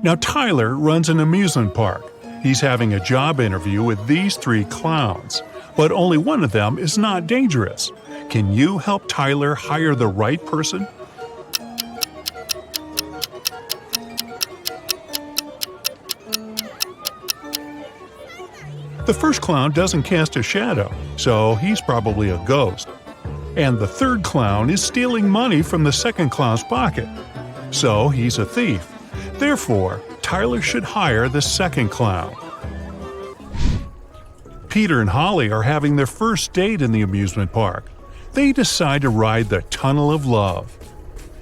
Now Tyler runs an amusement park. He's having a job interview with these three clowns, but only one of them is not dangerous. Can you help Tyler hire the right person? The first clown doesn't cast a shadow, so he's probably a ghost. And the third clown is stealing money from the second clown's pocket, so he's a thief. Therefore, Tyler should hire the second clown. Peter and Holly are having their first date in the amusement park. They decide to ride the Tunnel of Love.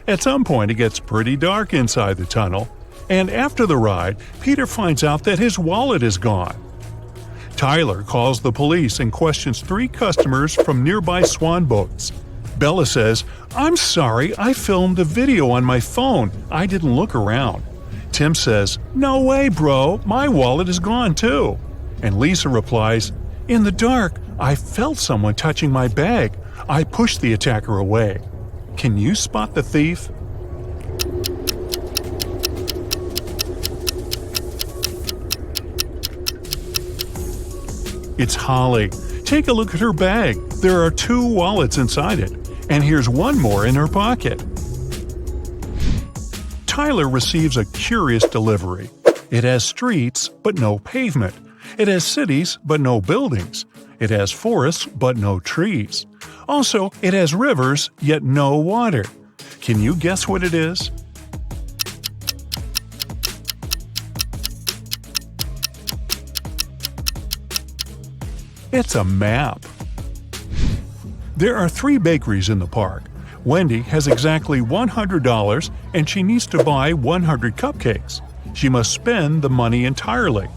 At some point, it gets pretty dark inside the tunnel, and after the ride, Peter finds out that his wallet is gone. Tyler calls the police and questions three customers from nearby swan boats. Bella says, "I'm sorry, I filmed a video on my phone. I didn't look around." Tim says, "No way, bro, my wallet is gone too." And Lisa replies, "In the dark, I felt someone touching my bag. I pushed the attacker away." Can you spot the thief? It's Holly. Take a look at her bag. There are 2 wallets inside it, and here's one more in her pocket. Tyler receives a curious delivery. It has streets, but no pavement. It has cities, but no buildings. It has forests, but no trees. Also, it has rivers, yet no water. Can you guess what it is? It's a map. There are 3 bakeries in the park. Wendy has exactly $100 and she needs to buy 100 cupcakes. She must spend the money entirely.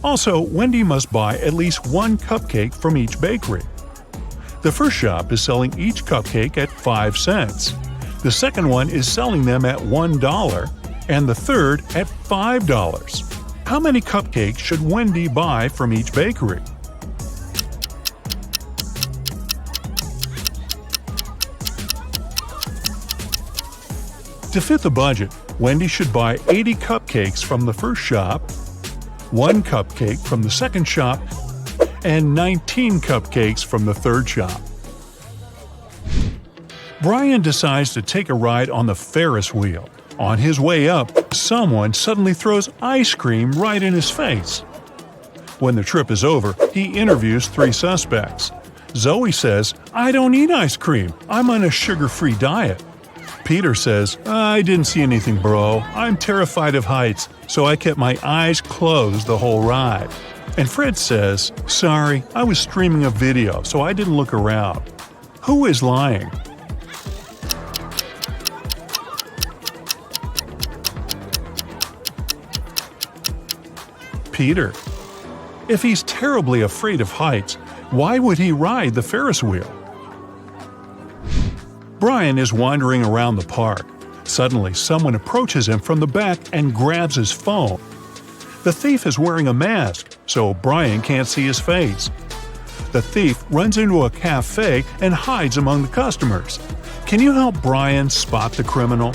Also, Wendy must buy at least 1 cupcake from each bakery. The first shop is selling each cupcake at 5 cents. The second one is selling them at $1, and the third at $5. How many cupcakes should Wendy buy from each bakery? To fit the budget, Wendy should buy 80 cupcakes from the first shop, 1 cupcake from the second shop, and 19 cupcakes from the third shop. Brian decides to take a ride on the Ferris wheel. On his way up, someone suddenly throws ice cream right in his face. When the trip is over, he interviews 3 suspects. Zoe says, "I don't eat ice cream. I'm on a sugar-free diet." Peter says, "I didn't see anything, bro. I'm terrified of heights, so I kept my eyes closed the whole ride." And Fred says, "Sorry, I was streaming a video, so I didn't look around." Who is lying? Peter. If he's terribly afraid of heights, why would he ride the Ferris wheel? Brian is wandering around the park. Suddenly, someone approaches him from the back and grabs his phone. The thief is wearing a mask, so Brian can't see his face. The thief runs into a cafe and hides among the customers. Can you help Brian spot the criminal?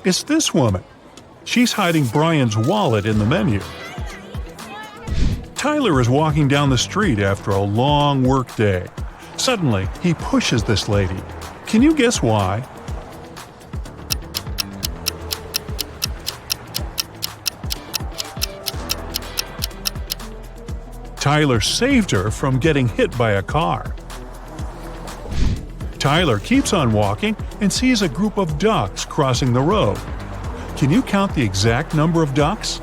It's this woman. She's hiding Brian's wallet in the menu. Tyler is walking down the street after a long workday. Suddenly, he pushes this lady. Can you guess why? Tyler saved her from getting hit by a car. Tyler keeps on walking and sees a group of ducks crossing the road. Can you count the exact number of ducks?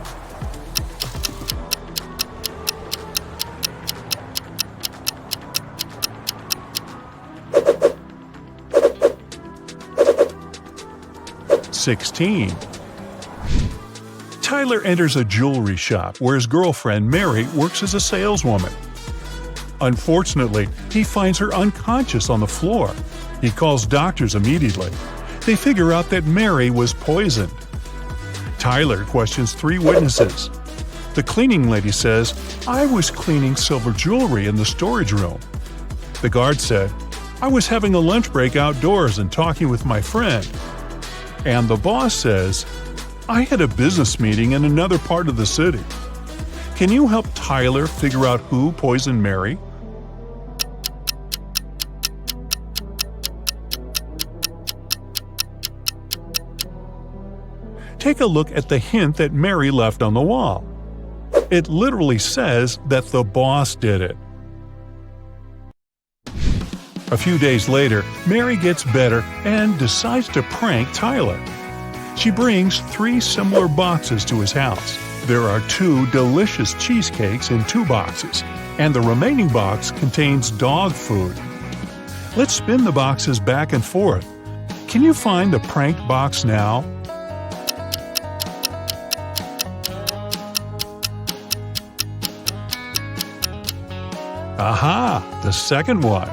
$16. Tyler enters a jewelry shop where his girlfriend Mary works as a saleswoman. Unfortunately, he finds her unconscious on the floor. He calls doctors immediately. They figure out that Mary was poisoned. Tyler questions 3 witnesses. The cleaning lady says, "I was cleaning silver jewelry in the storage room." The guard said, I was having a lunch break outdoors and talking with my friend. And the boss says, I had a business meeting in another part of the city. Can you help Tyler figure out who poisoned Mary? Take a look at the hint that Mary left on the wall. It literally says that the boss did it. A few days later, Mary gets better and decides to prank Tyler. She brings 3 similar boxes to his house. There are 2 delicious cheesecakes in 2 boxes, and the remaining box contains dog food. Let's spin the boxes back and forth. Can you find the pranked box now? Aha! The second one.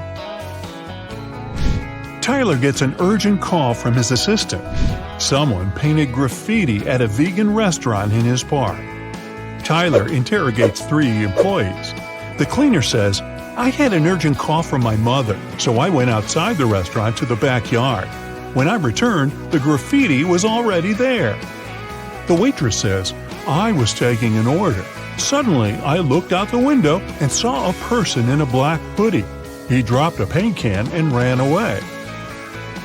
Tyler gets an urgent call from his assistant. Someone painted graffiti at a vegan restaurant in his park. Tyler interrogates 3 employees. The cleaner says, I had an urgent call from my mother, so I went outside the restaurant to the backyard. When I returned, the graffiti was already there. The waitress says, I was taking an order. Suddenly, I looked out the window and saw a person in a black hoodie. He dropped a paint can and ran away.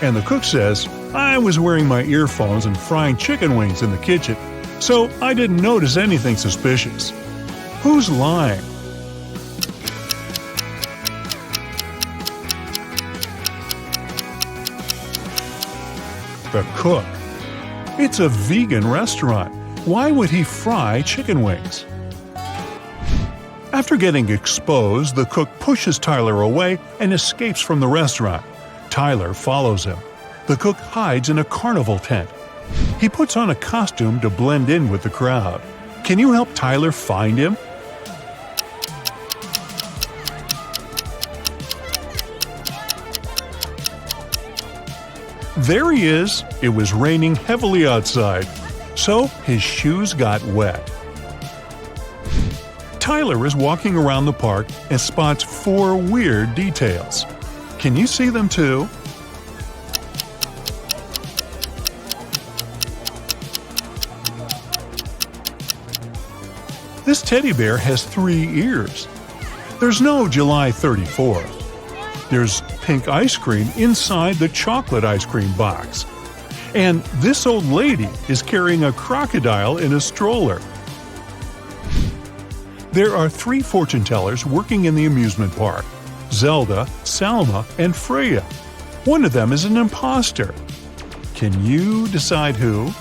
And the cook says, I was wearing my earphones and frying chicken wings in the kitchen, so I didn't notice anything suspicious. Who's lying? The cook. It's a vegan restaurant. Why would he fry chicken wings? After getting exposed, the cook pushes Tyler away and escapes from the restaurant. Tyler follows him. The cook hides in a carnival tent. He puts on a costume to blend in with the crowd. Can you help Tyler find him? There he is. It was raining heavily outside, so his shoes got wet. Tyler is walking around the park and spots 4 weird details. Can you see them too? This teddy bear has 3 ears. There's no July 34th. There's pink ice cream inside the chocolate ice cream box. And this old lady is carrying a crocodile in a stroller. There are 3 fortune tellers working in the amusement park: Zelda, Salma, and Freya. One of them is an imposter. Can you decide who?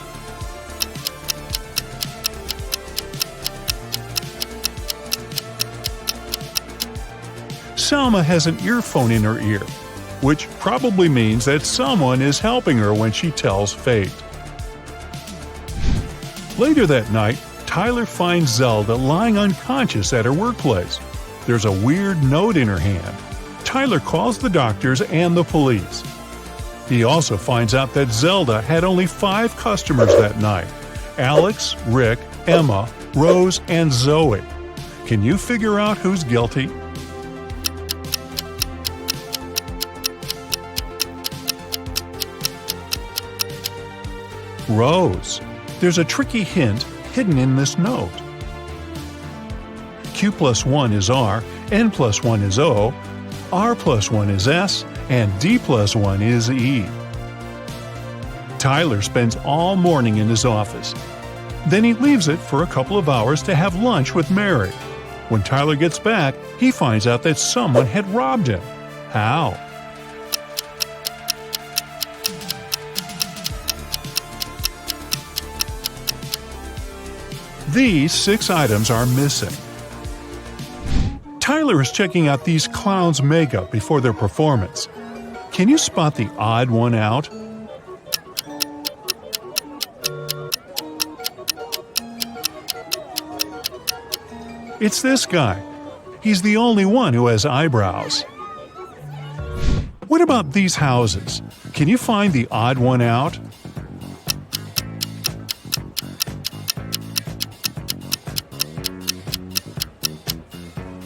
Salma has an earphone in her ear, which probably means that someone is helping her when she tells fate. Later that night, Tyler finds Zelda lying unconscious at her workplace. There's a weird note in her hand. Tyler calls the doctors and the police. He also finds out that Zelda had only 5 customers that night: Alex, Rick, Emma, Rose, and Zoe. Can you figure out who's guilty? Rose. There's a tricky hint hidden in this note. Q plus 1 is R, N plus 1 is O, R plus 1 is S, and D plus 1 is E. Tyler spends all morning in his office. Then he leaves it for a couple of hours to have lunch with Mary. When Tyler gets back, he finds out that someone had robbed him. How? These 6 items are missing. Tyler is checking out these clowns' makeup before their performance. Can you spot the odd one out? It's this guy. He's the only one who has eyebrows. What about these houses? Can you find the odd one out?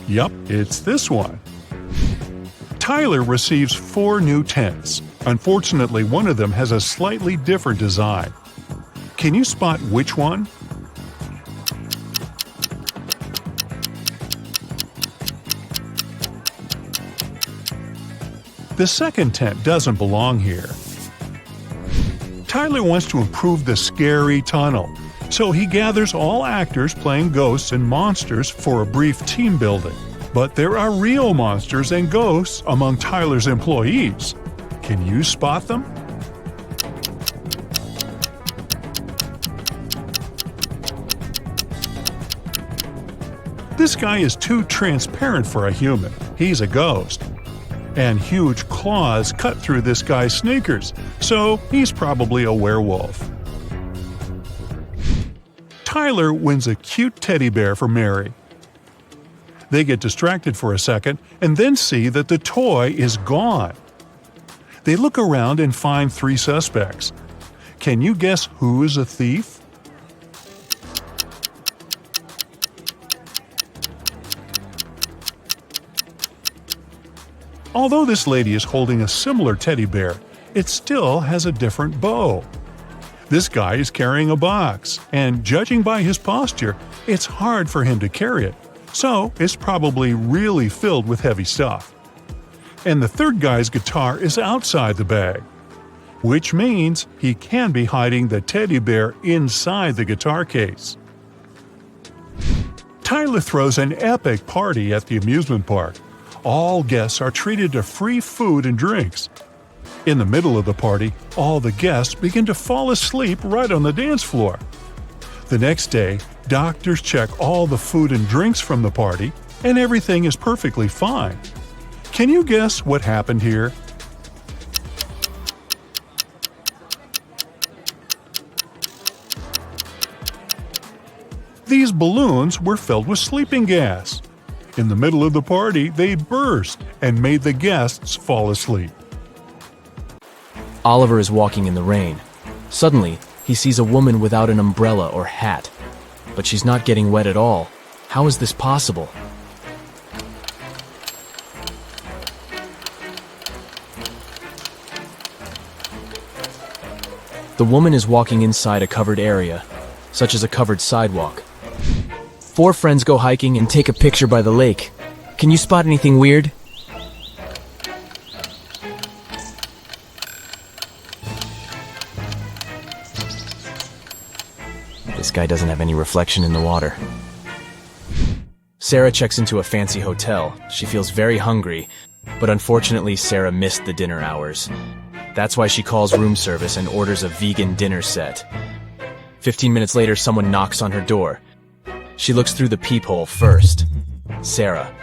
Yup, it's this one. Tyler receives 4 new tents. Unfortunately, one of them has a slightly different design. Can you spot which one? The second tent doesn't belong here. Tyler wants to improve the scary tunnel, so he gathers all actors playing ghosts and monsters for a brief team building. But there are real monsters and ghosts among Tyler's employees. Can you spot them? This guy is too transparent for a human. He's a ghost. And huge claws cut through this guy's sneakers, so he's probably a werewolf. Tyler wins a cute teddy bear for Mary. They get distracted for a second and then see that the toy is gone. They look around and find 3 suspects. Can you guess who is a thief? Although this lady is holding a similar teddy bear, it still has a different bow. This guy is carrying a box, and judging by his posture, it's hard for him to carry it, so it's probably really filled with heavy stuff. And the third guy's guitar is outside the bag, which means he can be hiding the teddy bear inside the guitar case. Tyler throws an epic party at the amusement park. All guests are treated to free food and drinks. In the middle of the party, all the guests begin to fall asleep right on the dance floor. The next day, doctors check all the food and drinks from the party, and everything is perfectly fine. Can you guess what happened here? These balloons were filled with sleeping gas. In the middle of the party, they burst and made the guests fall asleep. Oliver is walking in the rain. Suddenly, he sees a woman without an umbrella or hat. But she's not getting wet at all. How is this possible? The woman is walking inside a covered area, such as a covered sidewalk. 4 friends go hiking and take a picture by the lake. Can you spot anything weird? This guy doesn't have any reflection in the water. Sarah checks into a fancy hotel. She feels very hungry, but unfortunately Sarah missed the dinner hours. That's why she calls room service and orders a vegan dinner set. 15 minutes later, someone knocks on her door. She looks through the peephole first. Sarah.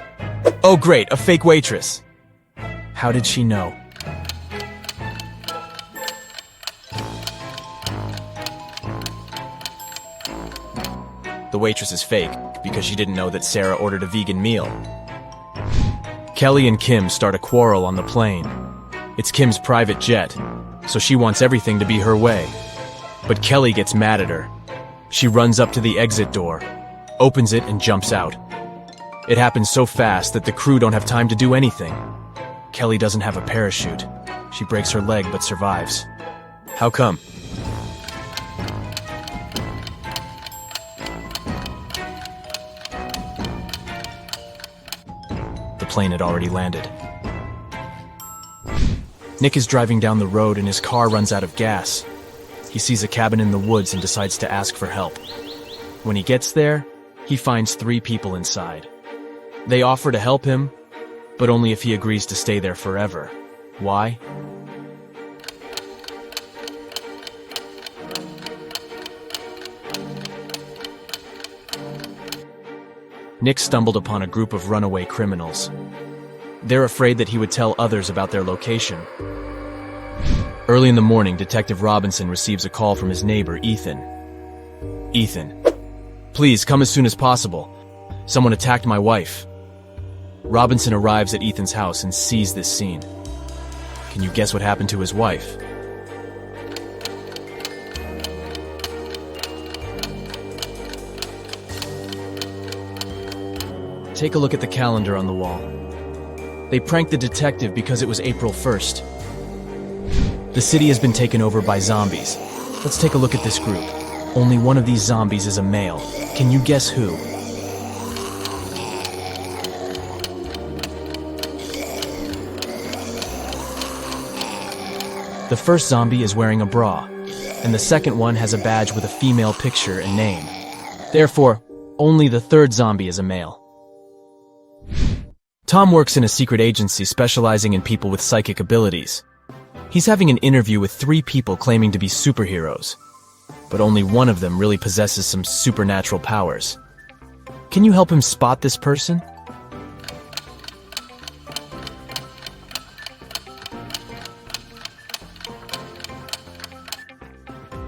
Oh great, a fake waitress. How did she know? The waitress is fake because she didn't know that Sarah ordered a vegan meal. Kelly and Kim start a quarrel on the plane. It's Kim's private jet, so she wants everything to be her way. But Kelly gets mad at her. She runs up to the exit door, opens it, and jumps out. It happens so fast that the crew don't have time to do anything. Kelly doesn't have a parachute. She breaks her leg but survives. How come? The plane had already landed. Nick is driving down the road and his car runs out of gas. He sees a cabin in the woods and decides to ask for help. When he gets there, he finds 3 people inside. They offer to help him, but only if he agrees to stay there forever. Why? Nick stumbled upon a group of runaway criminals. They're afraid that he would tell others about their location. Early in the morning, Detective Robinson receives a call from his neighbor, Ethan. Ethan, please come as soon as possible. Someone attacked my wife. Robinson arrives at Ethan's house and sees this scene. Can you guess what happened to his wife? Take a look at the calendar on the wall. They pranked the detective because it was April 1st. The city has been taken over by zombies. Let's take a look at this group. Only one of these zombies is a male. Can you guess who? The first zombie is wearing a bra, and the second one has a badge with a female picture and name. Therefore, only the third zombie is a male. Tom works in a secret agency specializing in people with psychic abilities. He's having an interview with 3 people claiming to be superheroes, but only one of them really possesses some supernatural powers. Can you help him spot this person?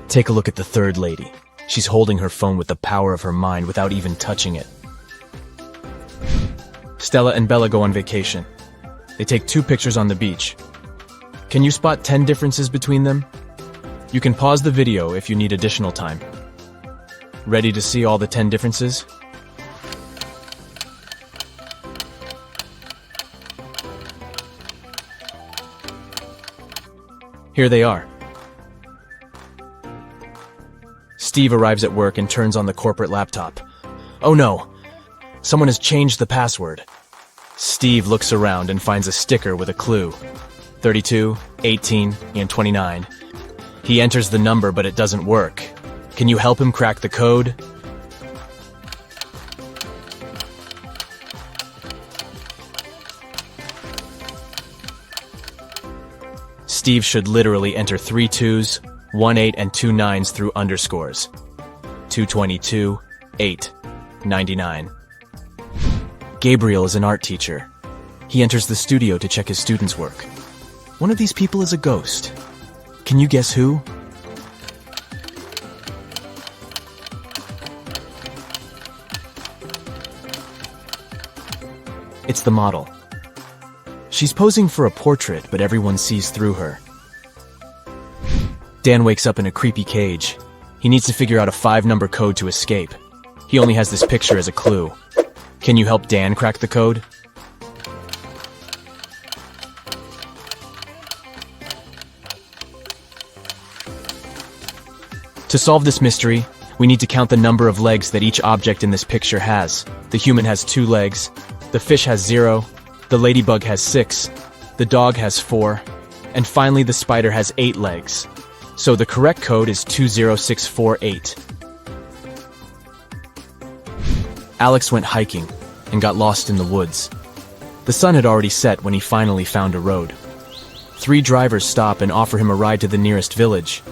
Take a look at the third lady. She's holding her phone with the power of her mind without even touching it. Stella and Bella go on vacation. They take 2 pictures on the beach. Can you spot 10 differences between them? You can pause the video if you need additional time. Ready to see all the 10 differences? Here they are. Steve arrives at work and turns on the corporate laptop. Oh no! Someone has changed the password. Steve looks around and finds a sticker with a clue. 32, 18, and 29. He enters the number, but it doesn't work. Can you help him crack the code? Steve should literally enter 3 2s, 1 8, and 2 9s through underscores. 222, 8, 99. Gabriel is an art teacher. He enters the studio to check his students' work. One of these people is a ghost. Can you guess who? It's the model. She's posing for a portrait, but everyone sees through her. Dan wakes up in a creepy cage. He needs to figure out a 5-number code to escape. He only has this picture as a clue. Can you help Dan crack the code? To solve this mystery, we need to count the number of legs that each object in this picture has. The human has 2 legs, the fish has 0, the ladybug has 6, the dog has 4, and finally the spider has 8 legs. So the correct code is 20648. Alex went hiking and got lost in the woods. The sun had already set when he finally found a road. 3 drivers stop and offer him a ride to the nearest village.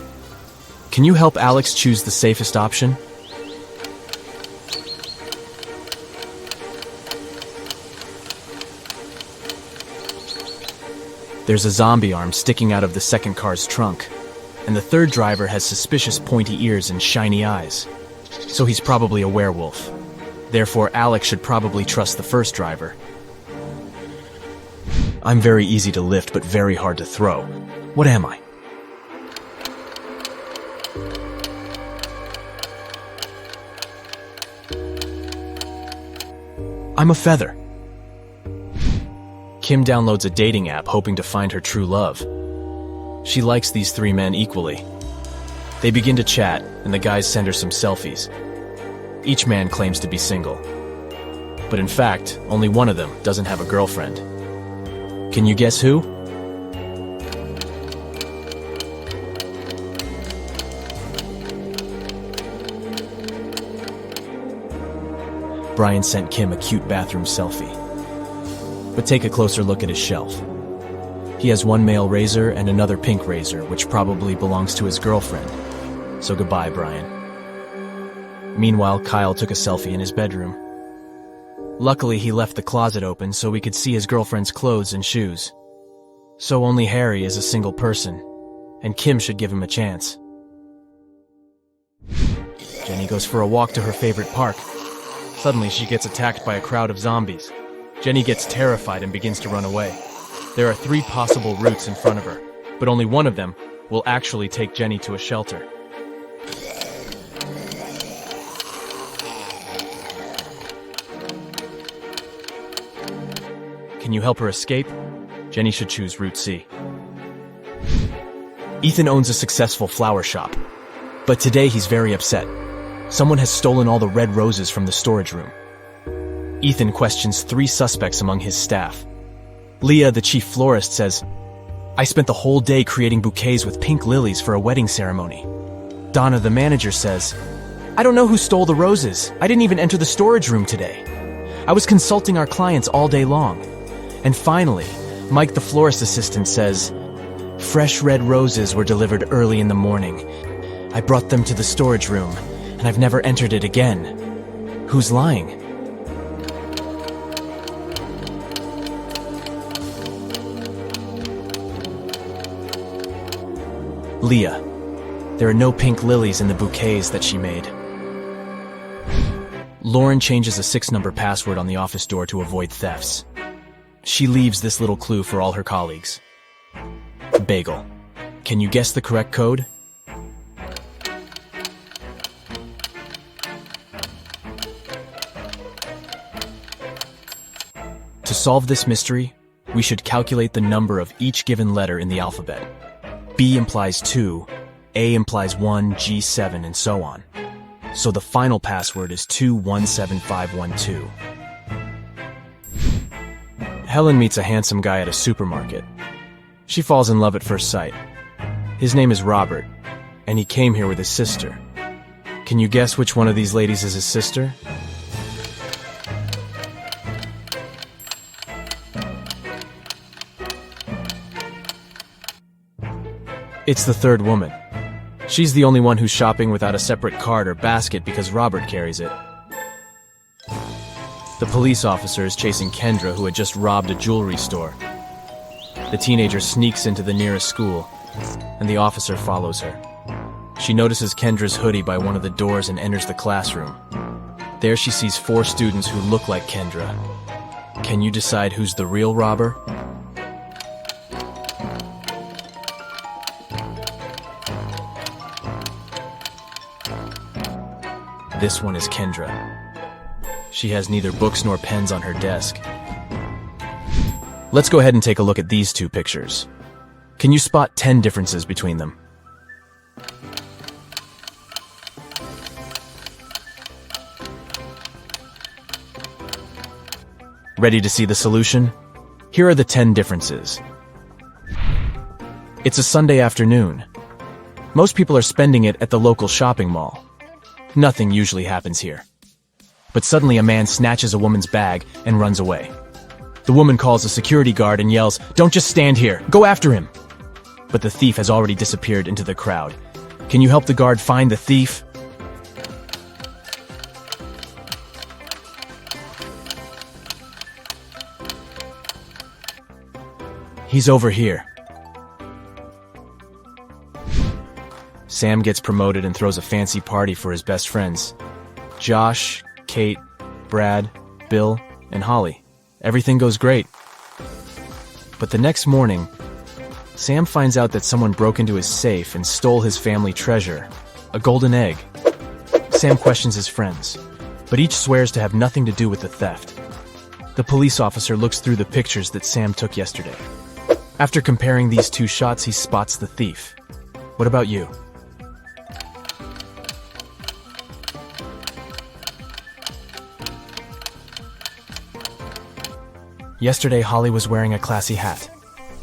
Can you help Alex choose the safest option? There's a zombie arm sticking out of the second car's trunk, and the third driver has suspicious pointy ears and shiny eyes. So he's probably a werewolf. Therefore, Alex should probably trust the first driver. I'm very easy to lift, but very hard to throw. What am I? I'm a feather. Kim downloads a dating app hoping to find her true love. She likes these 3 men equally. They begin to chat, and the guys send her some selfies. Each man claims to be single. But in fact, only one of them doesn't have a girlfriend. Can you guess who? Brian sent Kim a cute bathroom selfie. But take a closer look at his shelf. He has 1 male razor and another pink razor, which probably belongs to his girlfriend. So goodbye, Brian. Meanwhile, Kyle took a selfie in his bedroom. Luckily, he left the closet open so we could see his girlfriend's clothes and shoes. So only Harry is a single person, and Kim should give him a chance. Jenny goes for a walk to her favorite park. Suddenly, she gets attacked by a crowd of zombies. Jenny gets terrified and begins to run away. There are 3 possible routes in front of her, but only one of them will actually take Jenny to a shelter. Can Can you help her escape? Jenny should choose route C. Ethan owns a successful flower shop, but today he's very upset. Someone has stolen all the red roses from the storage room. Ethan questions 3 suspects among his staff. Leah, the chief florist, says, "I spent the whole day creating bouquets with pink lilies for a wedding ceremony." Donna, the manager, says, "I don't know who stole the roses. I didn't even enter the storage room today. I was consulting our clients all day long." And finally, Mike, the florist assistant, says, "Fresh red roses were delivered early in the morning. I brought them to the storage room, and I've never entered it again." Who's lying? Leah. There are no pink lilies in the bouquets that she made. Lauren changes a 6-number password on the office door to avoid thefts. She leaves this little clue for all her colleagues. Bagel. Can you guess the correct code? To solve this mystery, we should calculate the number of each given letter in the alphabet. B implies 2, A implies 1, G 7, and so on. So the final password is 217512. Helen meets a handsome guy at a supermarket. She falls in love at first sight. His name is Robert, and he came here with his sister. Can you guess which one of these ladies is his sister? It's the third woman. She's the only one who's shopping without a separate cart or basket because Robert carries it. The police officer is chasing Kendra, who had just robbed a jewelry store. The teenager sneaks into the nearest school, and the officer follows her. She notices Kendra's hoodie by one of the doors and enters the classroom. There she sees 4 students who look like Kendra. Can you decide who's the real robber? This one is Kendra. She has neither books nor pens on her desk. Let's go ahead and take a look at these 2 pictures. Can you spot 10 differences between them? Ready to see the solution? Here are the 10 differences. It's a Sunday afternoon. Most people are spending it at the local shopping mall. Nothing usually happens here. But suddenly a man snatches a woman's bag and runs away. The woman calls a security guard and yells, "Don't just stand here, go after him!" But the thief has already disappeared into the crowd. Can you help the guard find the thief? He's over here. Sam gets promoted and throws a fancy party for his best friends. Josh, Kate, Brad, Bill, and Holly. Everything goes great. But the next morning, Sam finds out that someone broke into his safe and stole his family treasure, a golden egg. Sam questions his friends, but each swears to have nothing to do with the theft. The police officer looks through the pictures that Sam took yesterday. After comparing these 2 shots, he spots the thief. What about you? Yesterday, Holly was wearing a classy hat.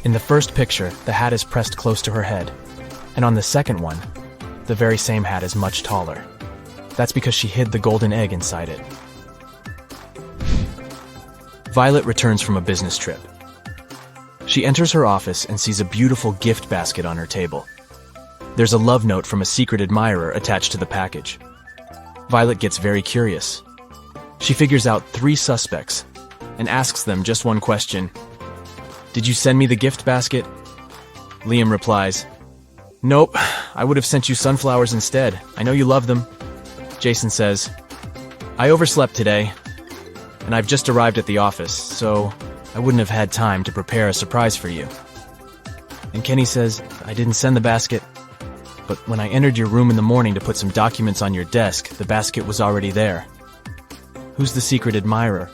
In the first picture, the hat is pressed close to her head. And on the second one, the very same hat is much taller. That's because she hid the golden egg inside it. Violet returns from a business trip. She enters her office and sees a beautiful gift basket on her table. There's a love note from a secret admirer attached to the package. Violet gets very curious. She figures out 3 suspects and asks them just one question. "Did you send me the gift basket?" Liam replies, "Nope, I would have sent you sunflowers instead. I know you love them." Jason says, "I overslept today, and I've just arrived at the office, so I wouldn't have had time to prepare a surprise for you." And Kenny says, "I didn't send the basket, but when I entered your room in the morning to put some documents on your desk, the basket was already there." Who's the secret admirer?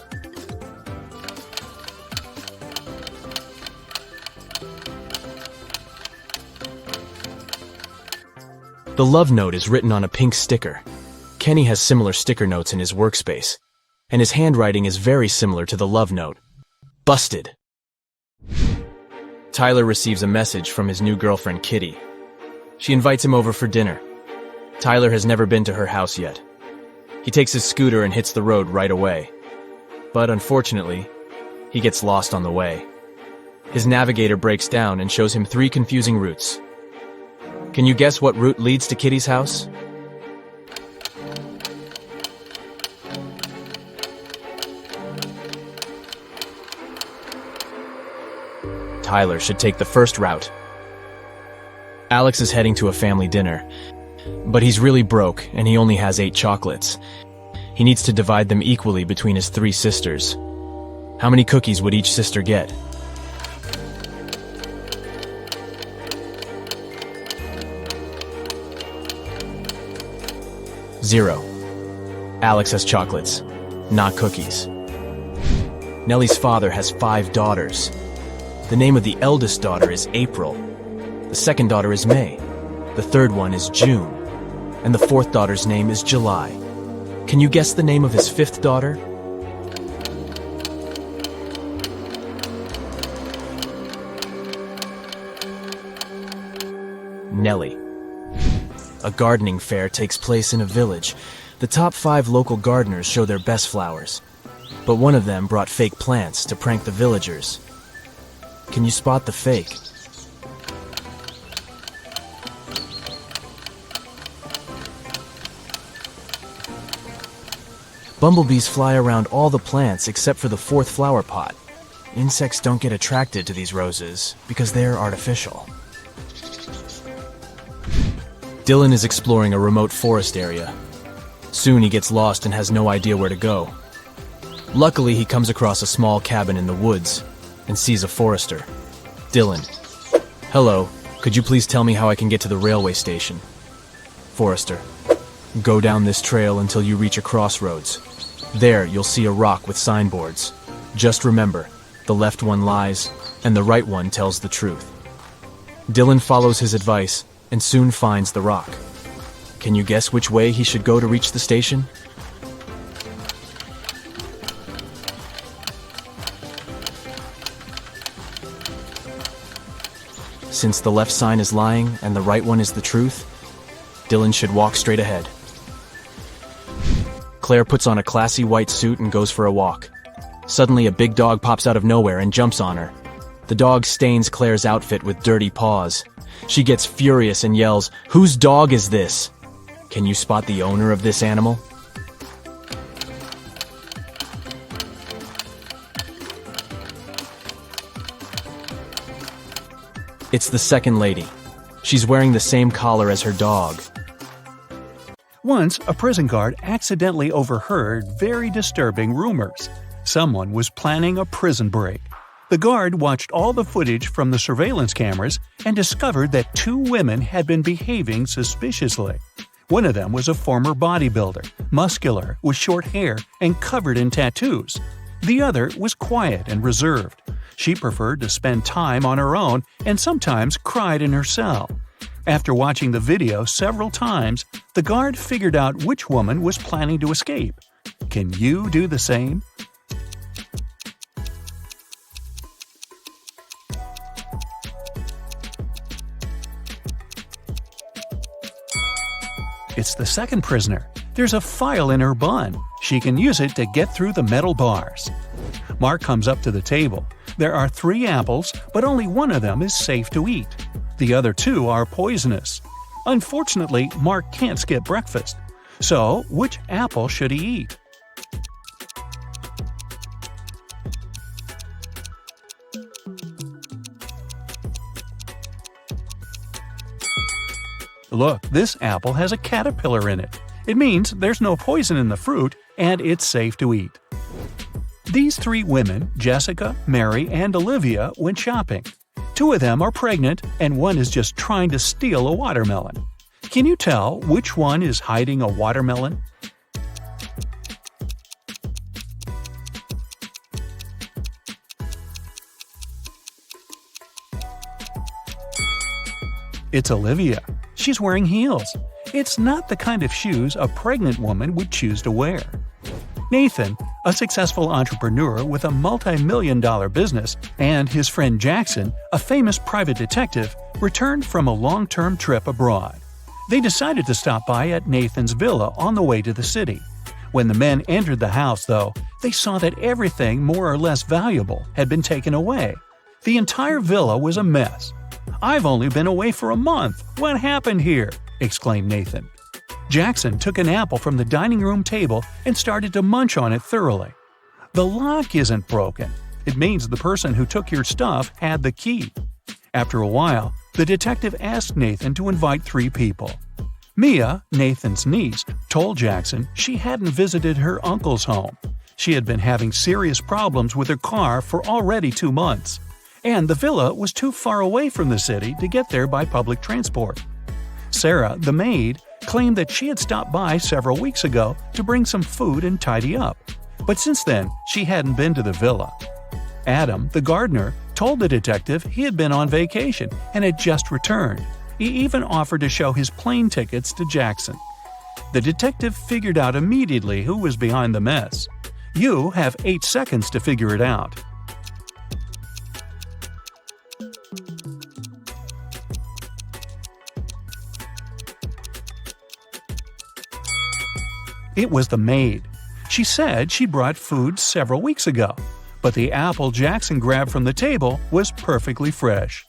The love note is written on a pink sticker. Kenny has similar sticker notes in his workspace, and his handwriting is very similar to the love note. Busted. Tyler receives a message from his new girlfriend, Kitty. She invites him over for dinner. Tyler has never been to her house yet. He takes his scooter and hits the road right away. But unfortunately, he gets lost on the way. His navigator breaks down and shows him 3 confusing routes. Can you guess what route leads to Kitty's house? Tyler should take the first route. Alex is heading to a family dinner, but he's really broke and he only has 8 chocolates. He needs to divide them equally between his 3 sisters. How many cookies would each sister get? Zero. Alex has chocolates, not cookies. Nellie's father has 5 daughters. The name of the eldest daughter is April. The second daughter is May. The third one is June. And the fourth daughter's name is July. Can you guess the name of his 5th daughter? Nellie. A gardening fair takes place in a village. The top 5 local gardeners show their best flowers. But one of them brought fake plants to prank the villagers. Can you spot the fake? Bumblebees fly around all the plants except for the 4th flower pot. Insects don't get attracted to these roses because they're artificial. Dylan is exploring a remote forest area. Soon he gets lost and has no idea where to go. Luckily, he comes across a small cabin in the woods and sees a forester. Dylan. Hello, could you please tell me how I can get to the railway station? Forester. Go down this trail until you reach a crossroads. There, you'll see a rock with signboards. Just remember, the left one lies and the right one tells the truth. Dylan follows his advice and soon finds the rock. Can you guess which way he should go to reach the station? Since the left sign is lying and the right one is the truth, Dylan should walk straight ahead. Claire puts on a classy white suit and goes for a walk. Suddenly, a big dog pops out of nowhere and jumps on her. The dog stains Claire's outfit with dirty paws. She gets furious and yells, "Whose dog is this?" Can you spot the owner of this animal? It's the second lady. She's wearing the same collar as her dog. Once, a prison guard accidentally overheard very disturbing rumors. Someone was planning a prison break. The guard watched all the footage from the surveillance cameras and discovered that 2 women had been behaving suspiciously. One of them was a former bodybuilder, muscular, with short hair, and covered in tattoos. The other was quiet and reserved. She preferred to spend time on her own and sometimes cried in her cell. After watching the video several times, the guard figured out which woman was planning to escape. Can you do the same? It's the second prisoner. There's a file in her bun. She can use it to get through the metal bars. Mark comes up to the table. There are 3 apples, but only one of them is safe to eat. The other 2 are poisonous. Unfortunately, Mark can't skip breakfast. So, which apple should he eat? Look, this apple has a caterpillar in it. It means there's no poison in the fruit and it's safe to eat. These 3 women, Jessica, Mary, and Olivia, went shopping. 2 of them are pregnant and one is just trying to steal a watermelon. Can you tell which one is hiding a watermelon? It's Olivia. She's wearing heels. It's not the kind of shoes a pregnant woman would choose to wear. Nathan, a successful entrepreneur with a multi-million-dollar business, and his friend Jackson, a famous private detective, returned from a long-term trip abroad. They decided to stop by at Nathan's villa on the way to the city. When the men entered the house, though, they saw that everything more or less valuable had been taken away. The entire villa was a mess. "I've only been away for a month. What happened here?" exclaimed Nathan. Jackson took an apple from the dining room table and started to munch on it thoroughly. "The lock isn't broken. It means the person who took your stuff had the key." After a while, the detective asked Nathan to invite 3 people. Mia, Nathan's niece, told Jackson she hadn't visited her uncle's home. She had been having serious problems with her car for already 2 months, and the villa was too far away from the city to get there by public transport. Sarah, the maid, claimed that she had stopped by several weeks ago to bring some food and tidy up, but since then she hadn't been to the villa. Adam, the gardener, told the detective he had been on vacation and had just returned. He even offered to show his plane tickets to Jackson. The detective figured out immediately who was behind the mess. You have 8 seconds to figure it out. It was the maid. She said she brought food several weeks ago, but the apple Jackson grabbed from the table was perfectly fresh.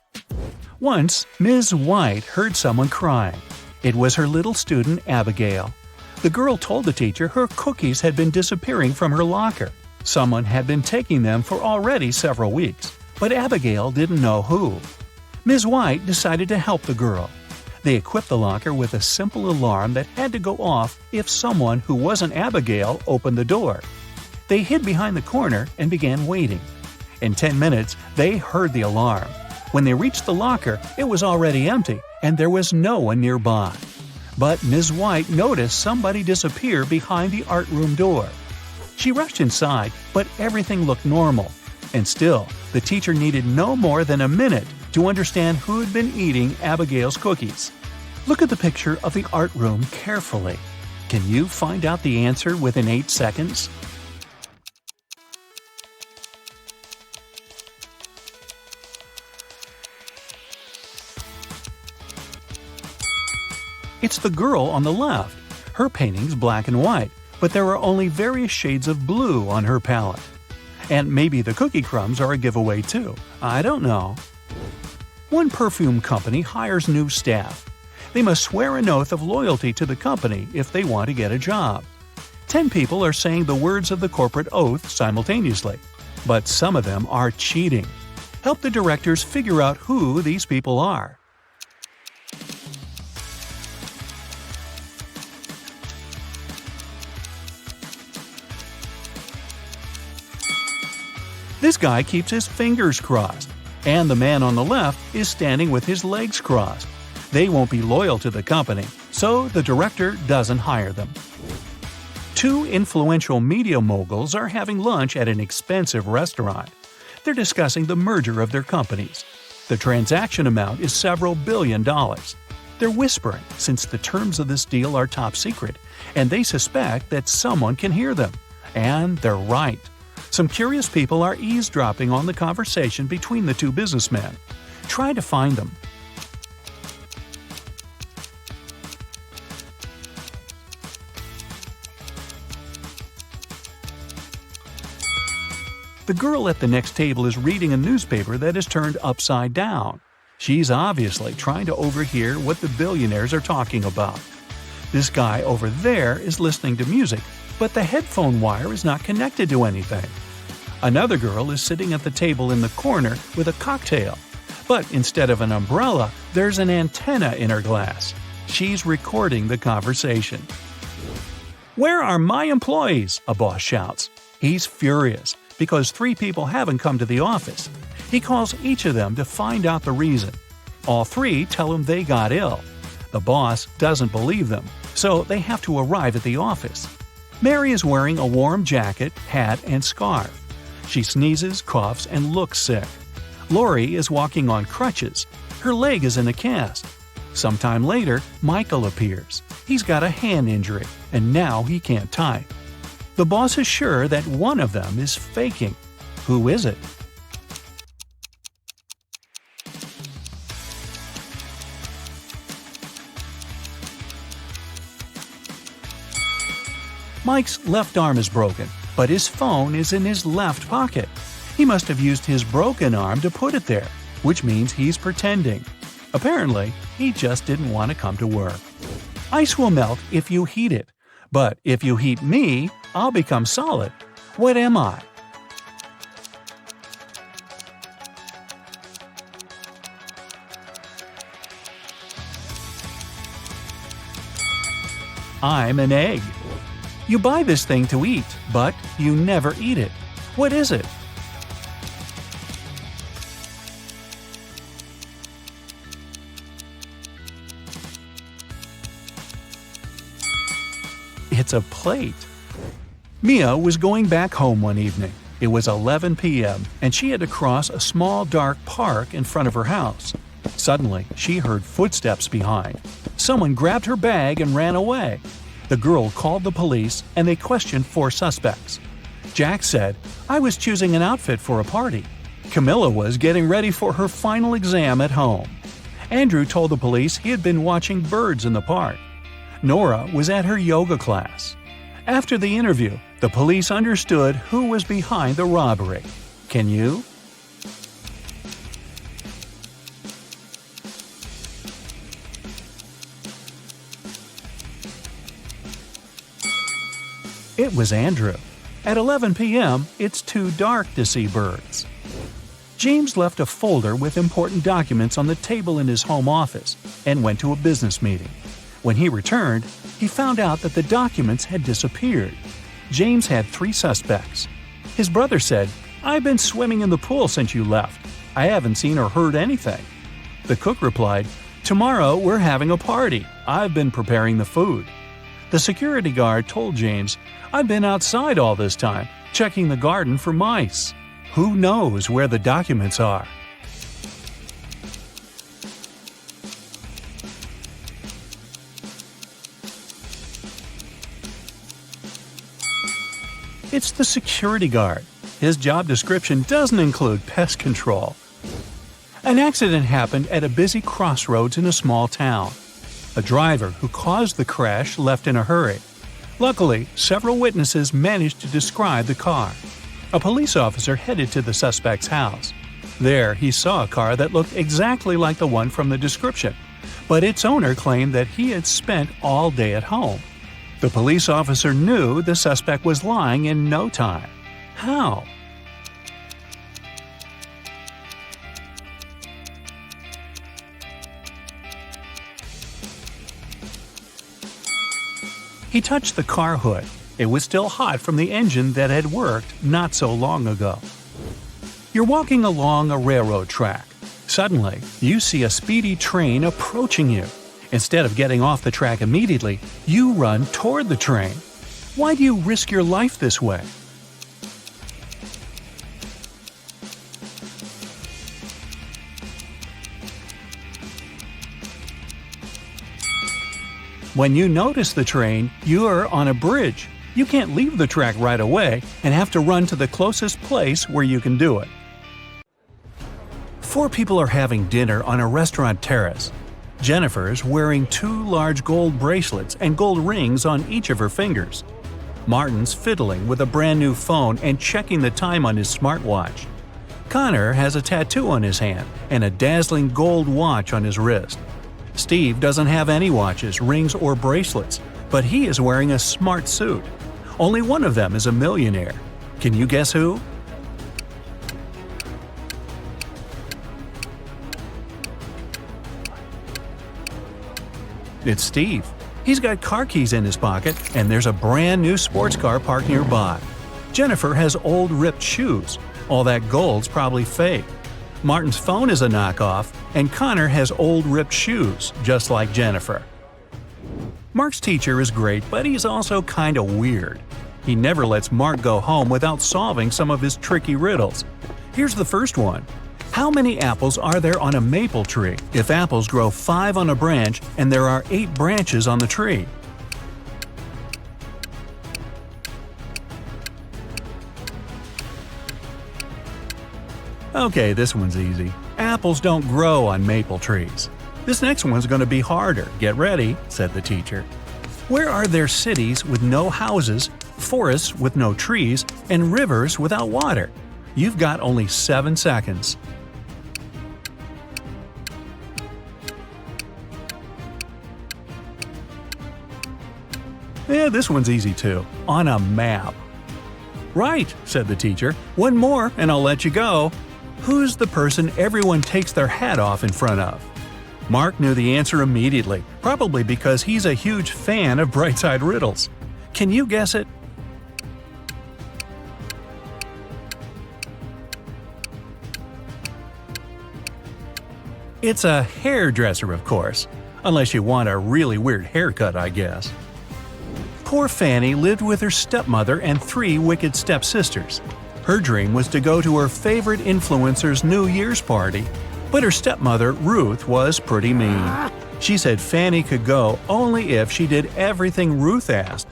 Once, Ms. White heard someone crying. It was her little student, Abigail. The girl told the teacher her cookies had been disappearing from her locker. Someone had been taking them for already several weeks, but Abigail didn't know who. Ms. White decided to help the girl. They equipped the locker with a simple alarm that had to go off if someone who wasn't Abigail opened the door. They hid behind the corner and began waiting. In 10 minutes, they heard the alarm. When they reached the locker, it was already empty and there was no one nearby. But Ms. White noticed somebody disappear behind the art room door. She rushed inside, but everything looked normal. And still, the teacher needed no more than a minute to understand who had been eating Abigail's cookies. Look at the picture of the art room carefully. Can you find out the answer within 8 seconds? It's the girl on the left. Her painting's black and white, but there are only various shades of blue on her palette. And maybe the cookie crumbs are a giveaway too. I don't know. One perfume company hires new staff. They must swear an oath of loyalty to the company if they want to get a job. 10 people are saying the words of the corporate oath simultaneously, but some of them are cheating. Help the directors figure out who these people are. This guy keeps his fingers crossed, and the man on the left is standing with his legs crossed. They won't be loyal to the company, so the director doesn't hire them. 2 influential media moguls are having lunch at an expensive restaurant. They're discussing the merger of their companies. The transaction amount is several billion dollars. They're whispering since the terms of this deal are top secret, and they suspect that someone can hear them. And they're right. Some curious people are eavesdropping on the conversation between the 2 businessmen. Try to find them. The girl at the next table is reading a newspaper that is turned upside down. She's obviously trying to overhear what the billionaires are talking about. This guy over there is listening to music, but the headphone wire is not connected to anything. Another girl is sitting at the table in the corner with a cocktail, but instead of an umbrella, there's an antenna in her glass. She's recording the conversation. "Where are my employees?" a boss shouts. He's furious because 3 people haven't come to the office. He calls each of them to find out the reason. All 3 tell him they got ill. The boss doesn't believe them, so they have to arrive at the office. Mary is wearing a warm jacket, hat, and scarf. She sneezes, coughs, and looks sick. Lori is walking on crutches. Her leg is in a cast. Sometime later, Michael appears. He's got a hand injury, and now he can't type. The boss is sure that one of them is faking. Who is it? Mike's left arm is broken, but his phone is in his left pocket. He must have used his broken arm to put it there, which means he's pretending. Apparently, he just didn't want to come to work. Ice will melt if you heat it, but if you heat me, I'll become solid. What am I? I'm an egg. You buy this thing to eat, but you never eat it. What is it? It's a plate. Mia was going back home one evening. It was 11 p.m., and she had to cross a small dark park in front of her house. Suddenly, she heard footsteps behind. Someone grabbed her bag and ran away. The girl called the police, and they questioned 4 suspects. Jack said, "I was choosing an outfit for a party." Camilla was getting ready for her final exam at home. Andrew told the police he had been watching birds in the park. Nora was at her yoga class. After the interview, the police understood who was behind the robbery. Can you? It was Andrew. At 11 p.m., it's too dark to see birds. James left a folder with important documents on the table in his home office and went to a business meeting. When he returned, he found out that the documents had disappeared. James had 3 suspects. His brother said, "I've been swimming in the pool since you left. I haven't seen or heard anything." The cook replied, "Tomorrow we're having a party. I've been preparing the food." The security guard told James, "I've been outside all this time, checking the garden for mice." Who knows where the documents are? It's the security guard. His job description doesn't include pest control. An accident happened at a busy crossroads in a small town. A driver who caused the crash left in a hurry. Luckily, several witnesses managed to describe the car. A police officer headed to the suspect's house. There, he saw a car that looked exactly like the one from the description, but its owner claimed that he had spent all day at home. The police officer knew the suspect was lying in no time. How? He touched the car hood. It was still hot from the engine that had worked not so long ago. You're walking along a railroad track. Suddenly, you see a speedy train approaching you. Instead of getting off the track immediately, you run toward the train. Why do you risk your life this way? When you notice the train, you're on a bridge. You can't leave the track right away and have to run to the closest place where you can do it. 4 people are having dinner on a restaurant terrace. Jennifer's wearing 2 large gold bracelets and gold rings on each of her fingers. Martin's fiddling with a brand new phone and checking the time on his smartwatch. Connor has a tattoo on his hand and a dazzling gold watch on his wrist. Steve doesn't have any watches, rings, or bracelets, but he is wearing a smart suit. Only one of them is a millionaire. Can you guess who? It's Steve. He's got car keys in his pocket, and there's a brand new sports car parked nearby. Jennifer has old ripped shoes. All that gold's probably fake. Martin's phone is a knockoff, and Connor has old ripped shoes, just like Jennifer. Mark's teacher is great, but he's also kinda weird. He never lets Mark go home without solving some of his tricky riddles. Here's the first one. How many apples are there on a maple tree if apples grow 5 on a branch and there are 8 branches on the tree? Okay, this one's easy. Apples don't grow on maple trees. This next one's going to be harder. Get ready, said the teacher. Where are there cities with no houses, forests with no trees, and rivers without water? You've got only 7 seconds. Yeah, this one's easy too. On a map. Right, said the teacher. One more and I'll let you go. Who's the person everyone takes their hat off in front of? Mark knew the answer immediately, probably because he's a huge fan of Brightside Riddles. Can you guess it? It's a hairdresser, of course. Unless you want a really weird haircut, I guess. Poor Fanny lived with her stepmother and 3 wicked stepsisters. Her dream was to go to her favorite influencer's New Year's party, but her stepmother, Ruth, was pretty mean. She said Fanny could go only if she did everything Ruth asked.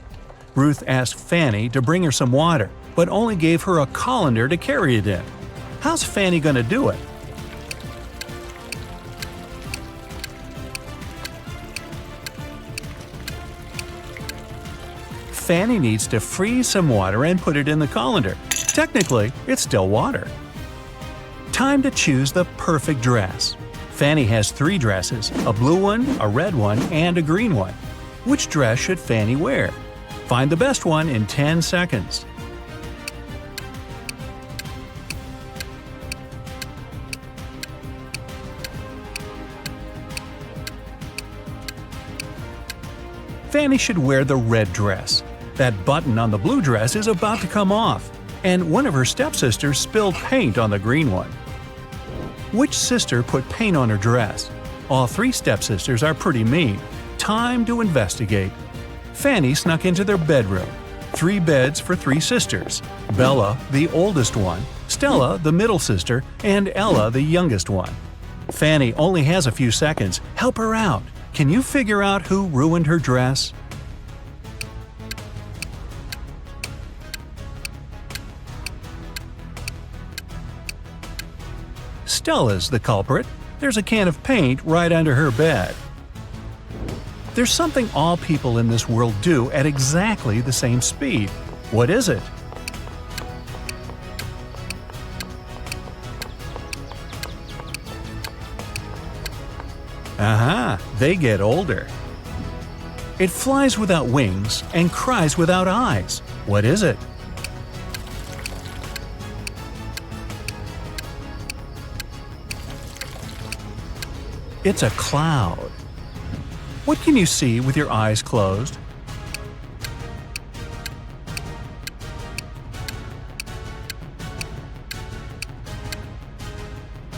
Ruth asked Fanny to bring her some water, but only gave her a colander to carry it in. How's Fanny gonna do it? Fanny needs to freeze some water and put it in the colander. Technically, it's still water. Time to choose the perfect dress. Fanny has 3 dresses, a blue one, a red one, and a green one. Which dress should Fanny wear? Find the best one in 10 seconds. Fanny should wear the red dress. That button on the blue dress is about to come off, and one of her stepsisters spilled paint on the green one. Which sister put paint on her dress? All 3 stepsisters are pretty mean. Time to investigate. Fanny snuck into their bedroom. 3 beds for 3 sisters. Bella, the oldest one, Stella, the middle sister, and Ella, the youngest one. Fanny only has a few seconds. Help her out. Can you figure out who ruined her dress? Stella's the culprit. There's a can of paint right under her bed. There's something all people in this world do at exactly the same speed. What is it? Aha! They get older. It flies without wings and cries without eyes. What is it? It's a cloud. What can you see with your eyes closed?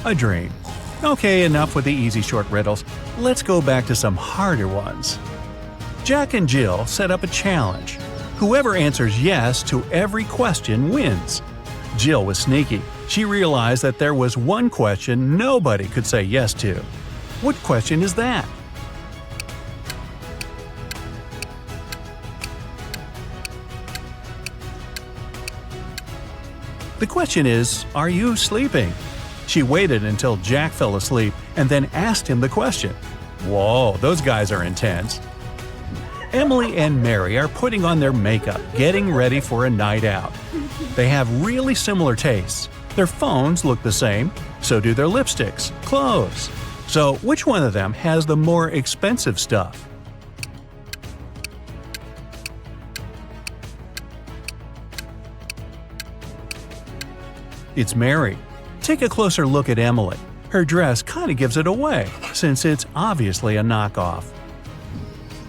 A dream. Okay, enough with the easy short riddles. Let's go back to some harder ones. Jack and Jill set up a challenge. Whoever answers yes to every question wins. Jill was sneaky. She realized that there was one question nobody could say yes to. What question is that? The question is, are you sleeping? She waited until Jack fell asleep and then asked him the question. Whoa, those guys are intense. Emily and Mary are putting on their makeup, getting ready for a night out. They have really similar tastes. Their phones look the same, so do their lipsticks, clothes. So which one of them has the more expensive stuff? It's Mary. Take a closer look at Emily. Her dress kind of gives it away, since it's obviously a knockoff.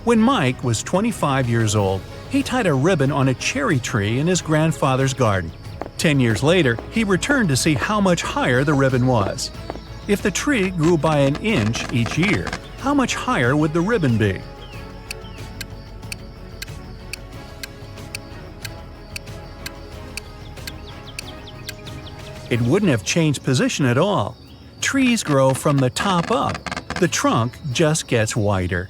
When Mike was 25 years old, he tied a ribbon on a cherry tree in his grandfather's garden. 10 years later, he returned to see how much higher the ribbon was. If the tree grew by an inch each year, how much higher would the ribbon be? It wouldn't have changed position at all. Trees grow from the top up. The trunk just gets wider.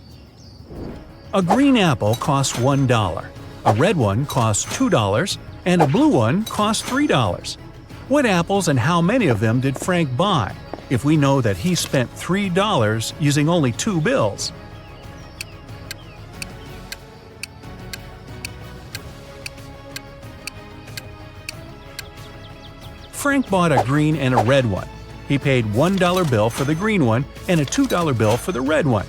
A green apple costs $1. A red one costs $2, and a blue one costs $3. What apples and how many of them did Frank buy, if we know that he spent $3 using only 2 bills? Frank bought a green and a red one. He paid $1 bill for the green one and a $2 bill for the red one.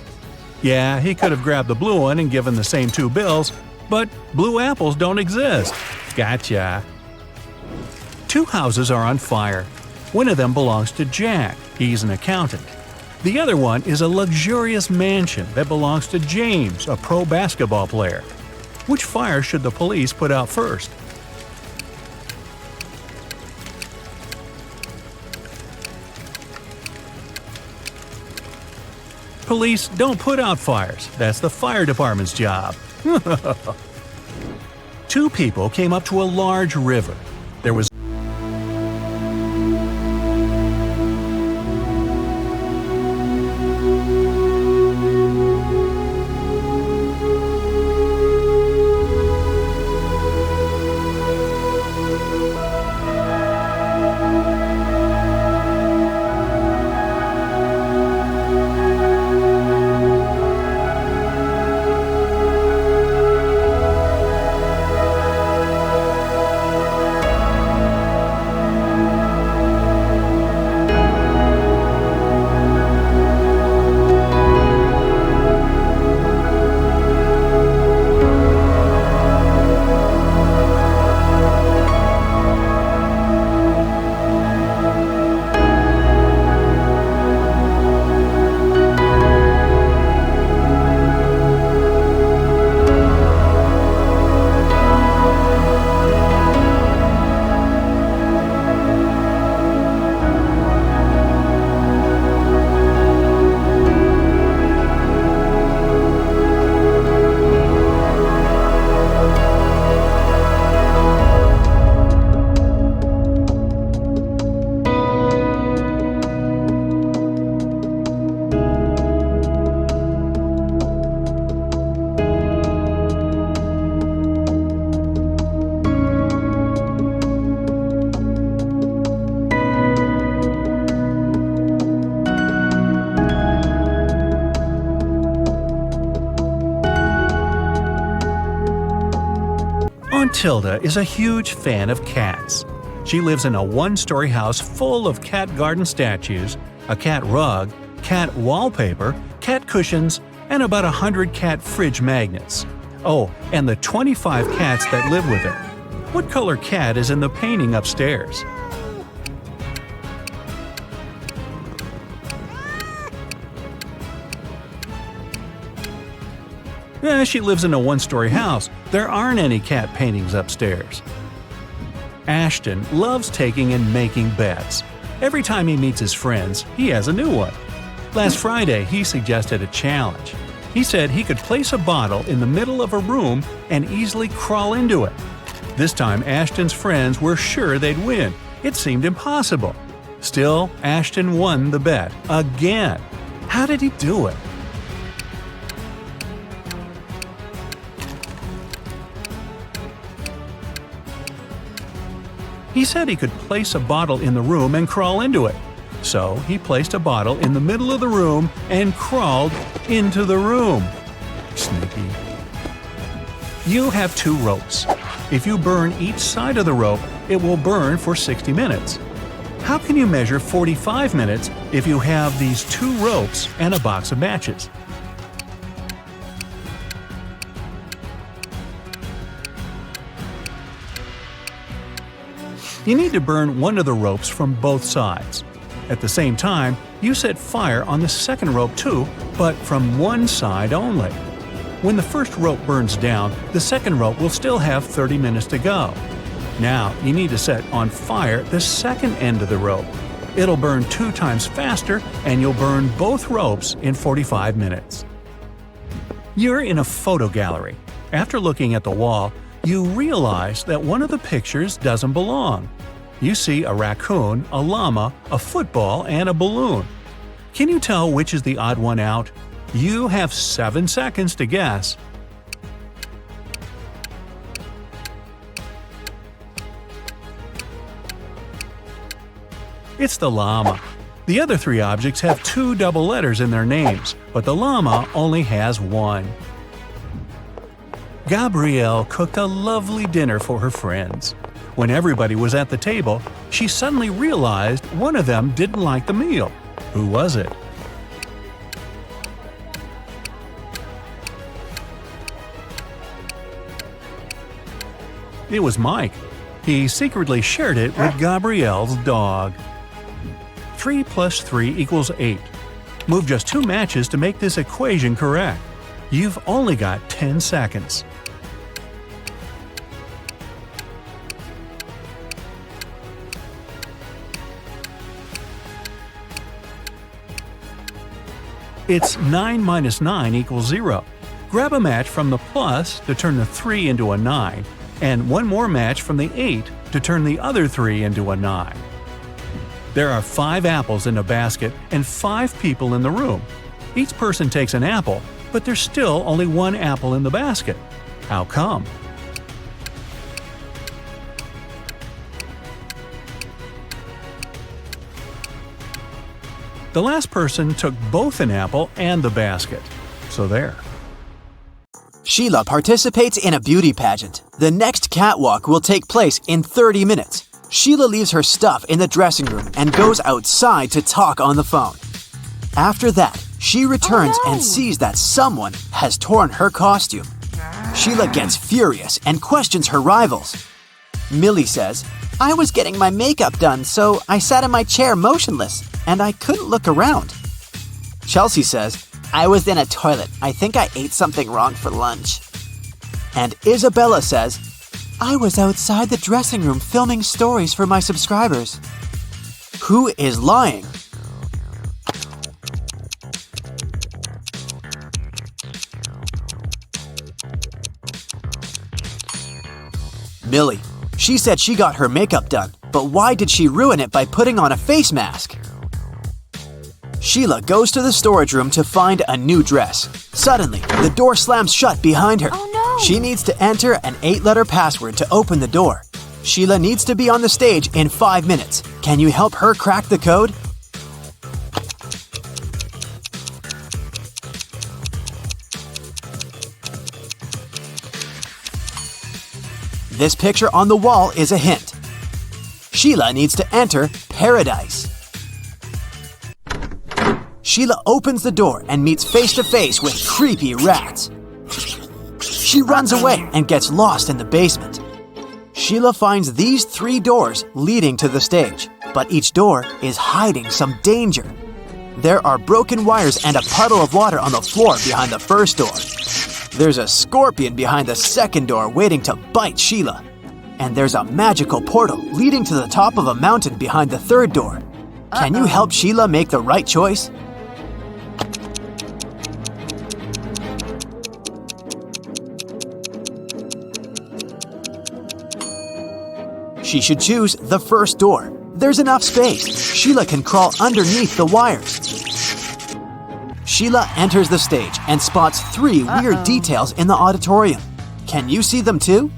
Yeah, he could have grabbed the blue one and given the same 2 bills, but blue apples don't exist. Gotcha. 2 houses are on fire. One of them belongs to Jack. He's an accountant. The other one is a luxurious mansion that belongs to James, a pro basketball player. Which fire should the police put out first? Police don't put out fires. That's the fire department's job. 2 people came up to a large river. There was Tilda is a huge fan of cats. She lives in a 1-story house full of cat garden statues, a cat rug, cat wallpaper, cat cushions, and about 100 cat fridge magnets. Oh, and the 25 cats that live with her. What color cat is in the painting upstairs? She lives in a 1-story house. There aren't any cat paintings upstairs. Ashton loves taking and making bets. Every time he meets his friends, he has a new one. Last Friday, he suggested a challenge. He said he could place a bottle in the middle of a room and easily crawl into it. This time, Ashton's friends were sure they'd win. It seemed impossible. Still, Ashton won the bet. Again. How did he do it? He said he could place a bottle in the room and crawl into it. So he placed a bottle in the middle of the room and crawled into the room. Sneaky. You have 2 ropes. If you burn each side of the rope, it will burn for 60 minutes. How can you measure 45 minutes if you have these 2 ropes and a box of matches? You need to burn one of the ropes from both sides. At the same time, you set fire on the second rope too, but from one side only. When the first rope burns down, the second rope will still have 30 minutes to go. Now, you need to set on fire the second end of the rope. It'll burn 2 times faster, and you'll burn both ropes in 45 minutes. You're in a photo gallery. After looking at the wall, you realize that one of the pictures doesn't belong. You see a raccoon, a llama, a football, and a balloon. Can you tell which is the odd one out? You have 7 seconds to guess. It's the llama. The other 3 objects have 2 double letters in their names, but the llama only has 1. Gabrielle cooked a lovely dinner for her friends. When everybody was at the table, she suddenly realized one of them didn't like the meal. Who was it? It was Mike. He secretly shared it with Gabrielle's dog. 3 plus 3 equals 8. Move just 2 matches to make this equation correct. You've only got 10 seconds. It's 9 minus 9 equals 0. Grab a match from the plus to turn the 3 into a 9, and 1 more match from the 8 to turn the other 3 into a 9. There are 5 apples in a basket and 5 people in the room. Each person takes an apple, but there's still only 1 apple in the basket. How come? The last person took both an apple and the basket. So there. Sheila participates in a beauty pageant. The next catwalk will take place in 30 minutes. Sheila leaves her stuff in the dressing room and goes outside to talk on the phone. After that, she returns and sees that someone has torn her costume. Sheila gets furious and questions her rivals. Millie says, "I was getting my makeup done, so I sat in my chair motionless, and I couldn't look around." Chelsea says, "I was in a toilet. I think I ate something wrong for lunch." And Isabella says, "I was outside the dressing room filming stories for my subscribers." Who is lying? Millie. She said she got her makeup done, but why did she ruin it by putting on a face mask? Sheila goes to the storage room to find a new dress. Suddenly, the door slams shut behind her. Oh no! She needs to enter an 8-letter password to open the door. Sheila needs to be on the stage in 5 minutes. Can you help her crack the code? This picture on the wall is a hint. Sheila needs to enter paradise. Sheila opens the door and meets face to face with creepy rats. She runs away and gets lost in the basement. Sheila finds these 3 doors leading to the stage, but each door is hiding some danger. There are broken wires and a puddle of water on the floor behind the first door. There's a scorpion behind the second door waiting to bite Sheila. And there's a magical portal leading to the top of a mountain behind the third door. Can you help Sheila make the right choice? She should choose the first door. There's enough space. Sheila can crawl underneath the wires. Sheila enters the stage and spots 3 weird details in the auditorium. Can you see them too?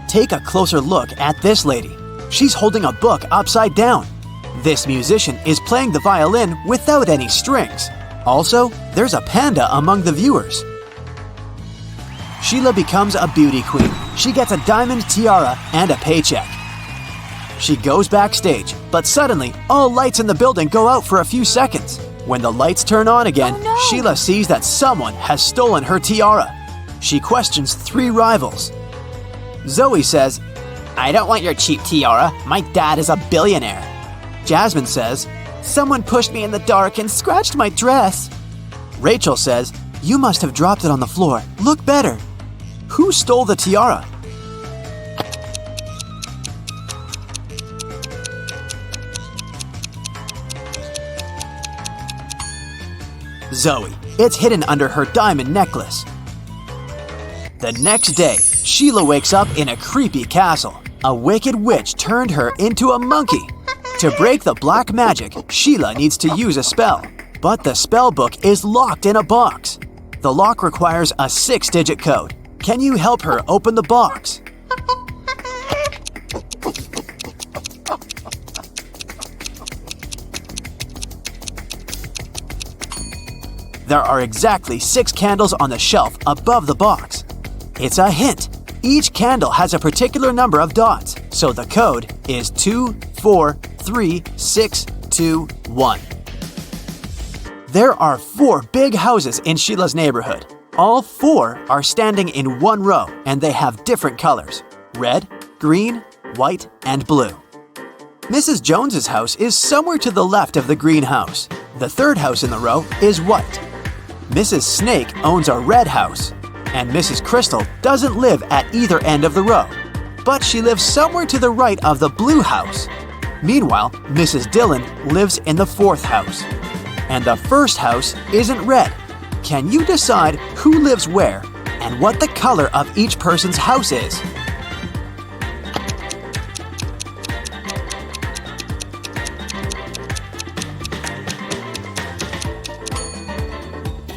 Take a closer look at this lady. She's holding a book upside down. This musician is playing the violin without any strings. Also, there's a panda among the viewers. Sheila becomes a beauty queen. She gets a diamond tiara and a paycheck. She goes backstage, but suddenly, all lights in the building go out for a few seconds. When the lights turn on again, Sheila sees that someone has stolen her tiara. She questions 3 rivals. Zoe says, "I don't want your cheap tiara. My dad is a billionaire." Jasmine says, "Someone pushed me in the dark and scratched my dress." Rachel says, "You must have dropped it on the floor. Look better." Who stole the tiara? Zoe. It's hidden under her diamond necklace. The next day, Sheila wakes up in a creepy castle. A wicked witch turned her into a monkey. To break the black magic, Sheila needs to use a spell. But the spell book is locked in a box. The lock requires a 6-digit code. Can you help her open the box? There are exactly 6 candles on the shelf above the box. It's a hint. Each candle has a particular number of dots, so the code is 24361. There are 4 big houses in Sheila's neighborhood. All 4 are standing in one row, and they have different colors: red, green, white, and blue. Mrs. Jones's house is somewhere to the left of the green house. The 3rd house in the row is white. Mrs. Snake owns a red house, and Mrs. Crystal doesn't live at either end of the row, but she lives somewhere to the right of the blue house. Meanwhile, Mrs. Dillon lives in the 4th house. And the 1st house isn't red. Can you decide who lives where and what the color of each person's house is?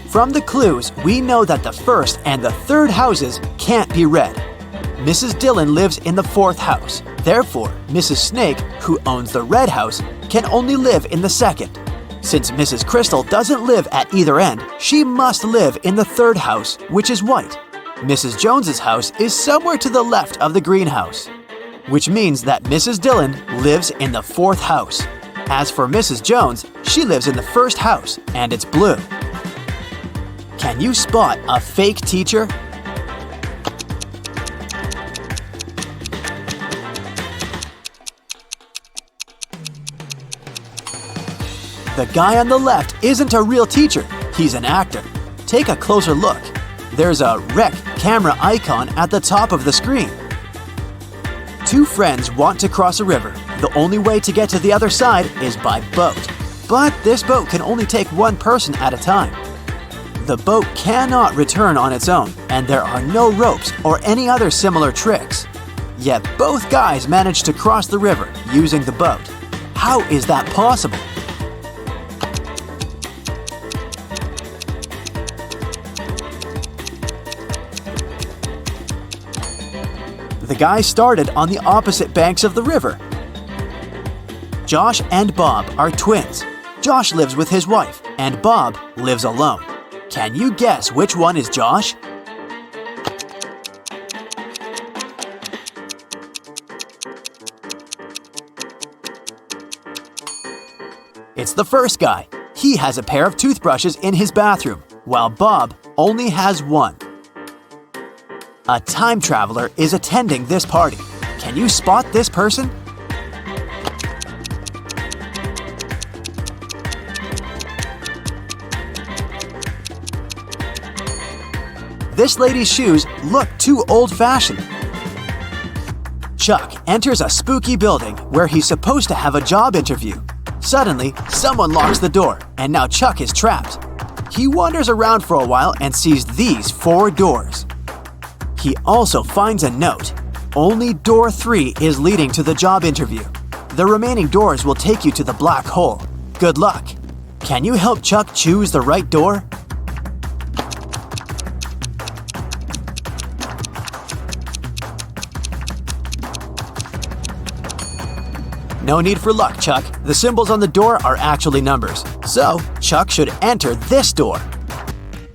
From the clues, we know that the 1st and the 3rd houses can't be red. Mrs. Dillon lives in the 4th house. Therefore, Mrs. Snake, who owns the red house, can only live in the 2nd. Since Mrs. Crystal doesn't live at either end, she must live in the 3rd house, which is white. Mrs. Jones's house is somewhere to the left of the greenhouse, which means that Mrs. Dillon lives in the 4th house. As for Mrs. Jones, she lives in the 1st house, and it's blue. Can you spot a fake teacher? The guy on the left isn't a real teacher, he's an actor. Take a closer look. There's a rec camera icon at the top of the screen. 2 friends want to cross a river. The only way to get to the other side is by boat. But this boat can only take one person at a time. The boat cannot return on its own, and there are no ropes or any other similar tricks. Yet both guys managed to cross the river using the boat. How is that possible? The guys started on the opposite banks of the river. Josh and Bob are twins. Josh lives with his wife, and Bob lives alone. Can you guess which one is Josh? It's the first guy. He has a pair of toothbrushes in his bathroom, while Bob only has one. A time traveler is attending this party. Can you spot this person? This lady's shoes look too old-fashioned. Chuck enters a spooky building where he's supposed to have a job interview. Suddenly, someone locks the door, and now Chuck is trapped. He wanders around for a while and sees these 4 doors. He also finds a note. Only door 3 is leading to the job interview. The remaining doors will take you to the black hole. Good luck. Can you help Chuck choose the right door? No need for luck, Chuck. The symbols on the door are actually numbers. So, Chuck should enter this door.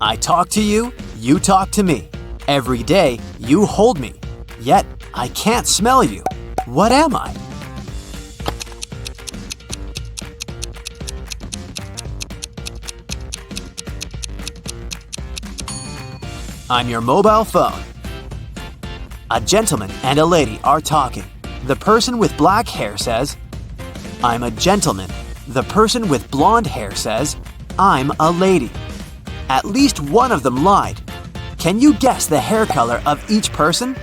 I talk to you, you talk to me. Every day, you hold me. Yet, I can't smell you. What am I? I'm your mobile phone. A gentleman and a lady are talking. The person with black hair says, "I'm a gentleman." The person with blonde hair says, "I'm a lady." At least one of them lied. Can you guess the hair color of each person?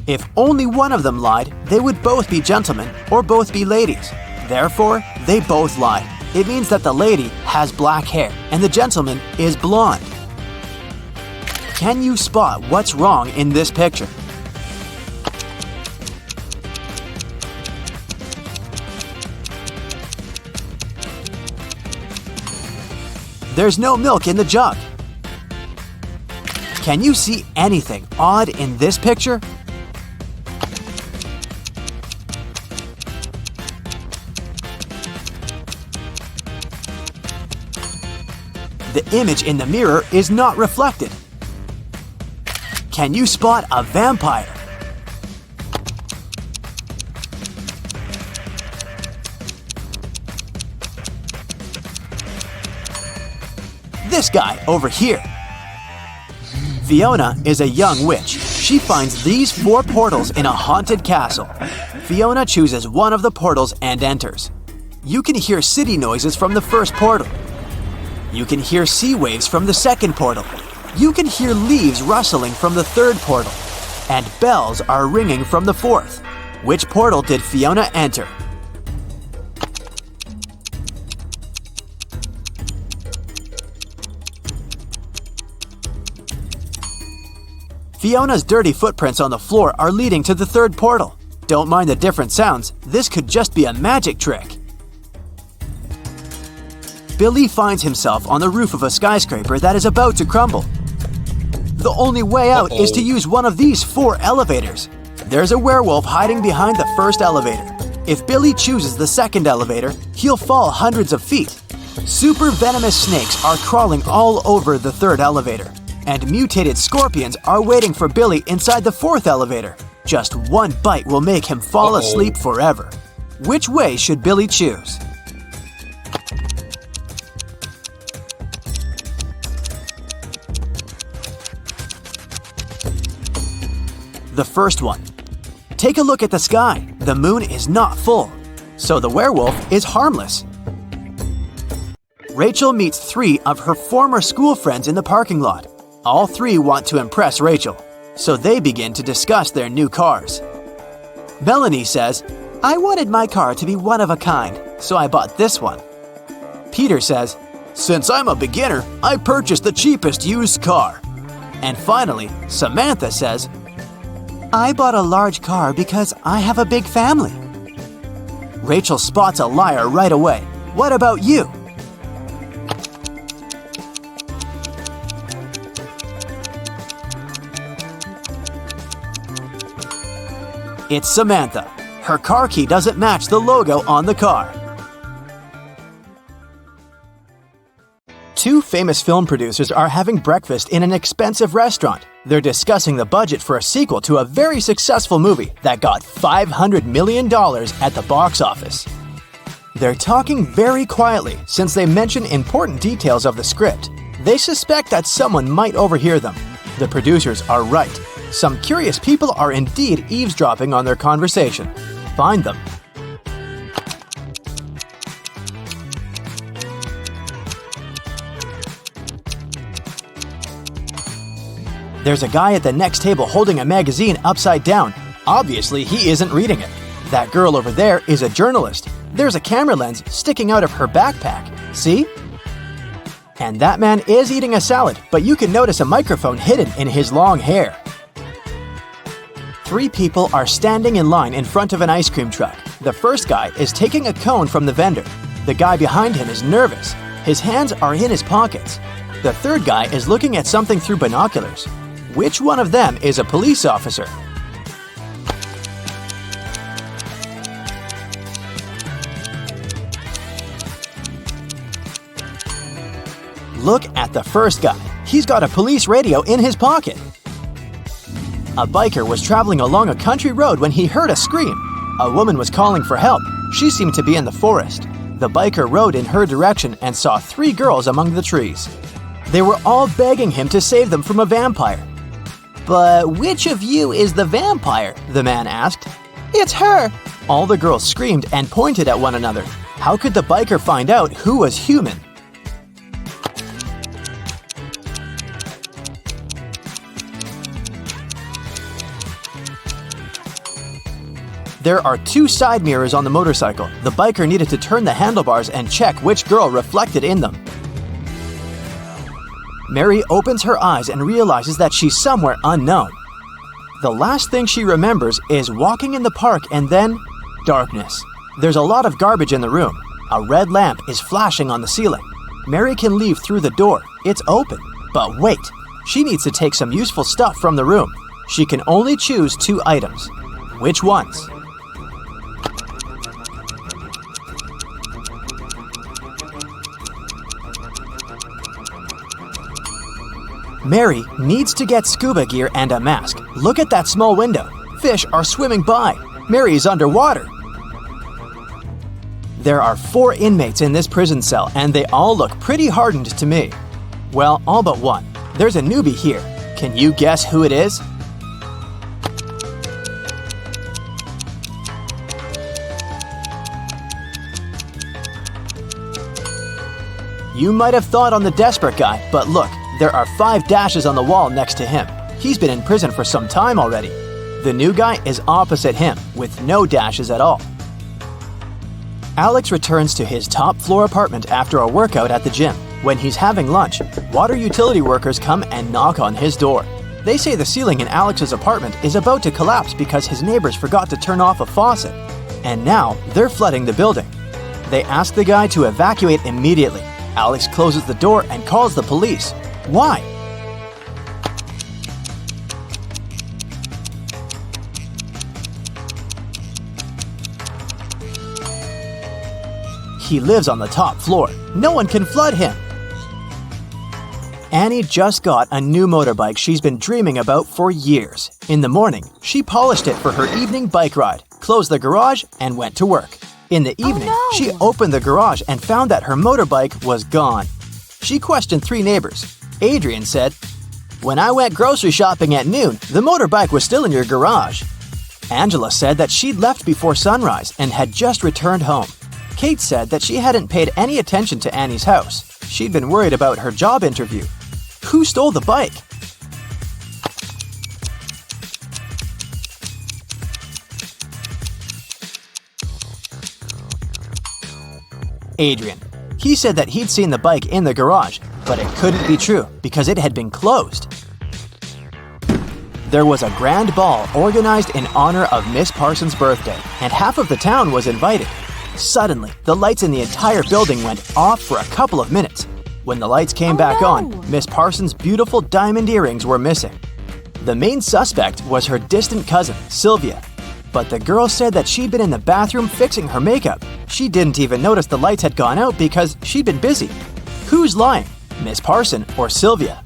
If only one of them lied, they would both be gentlemen or both be ladies. Therefore, they both lied. It means that the lady has black hair and the gentleman is blonde. Can you spot what's wrong in this picture? There's no milk in the jug. Can you see anything odd in this picture? The image in the mirror is not reflected. Can you spot a vampire? This guy over here. Fiona is a young witch. She finds these 4 portals in a haunted castle. Fiona chooses one of the portals and enters. You can hear city noises from the first portal. You can hear sea waves from the second portal. You can hear leaves rustling from the third portal. And bells are ringing from the fourth. Which portal did Fiona enter? Fiona's dirty footprints on the floor are leading to the third portal. Don't mind the different sounds, this could just be a magic trick. Billy finds himself on the roof of a skyscraper that is about to crumble. The only way out is to use one of these 4 elevators. There's a werewolf hiding behind the first elevator. If Billy chooses the second elevator, he'll fall hundreds of feet. Super venomous snakes are crawling all over the third elevator. And mutated scorpions are waiting for Billy inside the fourth elevator. Just one bite will make him fall asleep forever. Which way should Billy choose? The first one. Take a look at the sky. The moon is not full, so the werewolf is harmless. Rachel meets 3 of her former school friends in the parking lot. All 3 want to impress Rachel, so they begin to discuss their new cars. Melanie says, "I wanted my car to be one of a kind, so I bought this one." Peter says, "Since I'm a beginner, I purchased the cheapest used car." And finally, Samantha says, "I bought a large car because I have a big family." Rachel spots a liar right away. What about you? It's Samantha. Her car key doesn't match the logo on the car. 2 famous film producers are having breakfast in an expensive restaurant. They're discussing the budget for a sequel to a very successful movie that got $500 million at the box office. They're talking very quietly since they mention important details of the script. They suspect that someone might overhear them. The producers are right. Some curious people are indeed eavesdropping on their conversation. Find them. There's a guy at the next table holding a magazine upside down. Obviously, he isn't reading it. That girl over there is a journalist. There's a camera lens sticking out of her backpack. See? And that man is eating a salad, but you can notice a microphone hidden in his long hair. 3 people are standing in line in front of an ice cream truck. The first guy is taking a cone from the vendor. The guy behind him is nervous. His hands are in his pockets. The third guy is looking at something through binoculars. Which one of them is a police officer? Look at the first guy. He's got a police radio in his pocket. A biker was traveling along a country road when he heard a scream. A woman was calling for help. She seemed to be in the forest. The biker rode in her direction and saw 3 girls among the trees. They were all begging him to save them from a vampire. "But which of you is the vampire?" the man asked. "It's her!" All the girls screamed and pointed at one another. How could the biker find out who was human? There are 2 side mirrors on the motorcycle. The biker needed to turn the handlebars and check which girl reflected in them. Mary opens her eyes and realizes that she's somewhere unknown. The last thing she remembers is walking in the park and then darkness. There's a lot of garbage in the room. A red lamp is flashing on the ceiling. Mary can leave through the door. It's open. But wait, she needs to take some useful stuff from the room. She can only choose 2 items. Which ones? Mary needs to get scuba gear and a mask. Look at that small window. Fish are swimming by. Mary is underwater. There are 4 inmates in this prison cell, and they all look pretty hardened to me. Well, all but one. There's a newbie here. Can you guess who it is? You might have thought on the desperate guy, but look, there are 5 dashes on the wall next to him. He's been in prison for some time already. The new guy is opposite him, with no dashes at all. Alex returns to his top-floor apartment after a workout at the gym. When he's having lunch, water utility workers come and knock on his door. They say the ceiling in Alex's apartment is about to collapse because his neighbors forgot to turn off a faucet. And now they're flooding the building. They ask the guy to evacuate immediately. Alex closes the door and calls the police. Why? He lives on the top floor. No one can flood him. Annie just got a new motorbike she's been dreaming about for years. In the morning, she polished it for her evening bike ride, closed the garage, and went to work. In the evening, she opened the garage and found that her motorbike was gone. She questioned 3 neighbors. Adrian said, "When I went grocery shopping at noon, the motorbike was still in your garage." Angela said that she'd left before sunrise and had just returned home. Kate said that she hadn't paid any attention to Annie's house. She'd been worried about her job interview. Who stole the bike? Adrian. He said that he'd seen the bike in the garage, but it couldn't be true because it had been closed. There was a grand ball organized in honor of Miss Parsons' birthday, and half of the town was invited. Suddenly, the lights in the entire building went off for a couple of minutes. When the lights came back on, Miss Parsons' beautiful diamond earrings were missing. The main suspect was her distant cousin, Sylvia. But the girl said that she'd been in the bathroom fixing her makeup. She didn't even notice the lights had gone out because she'd been busy. Who's lying, Miss Parson or Sylvia?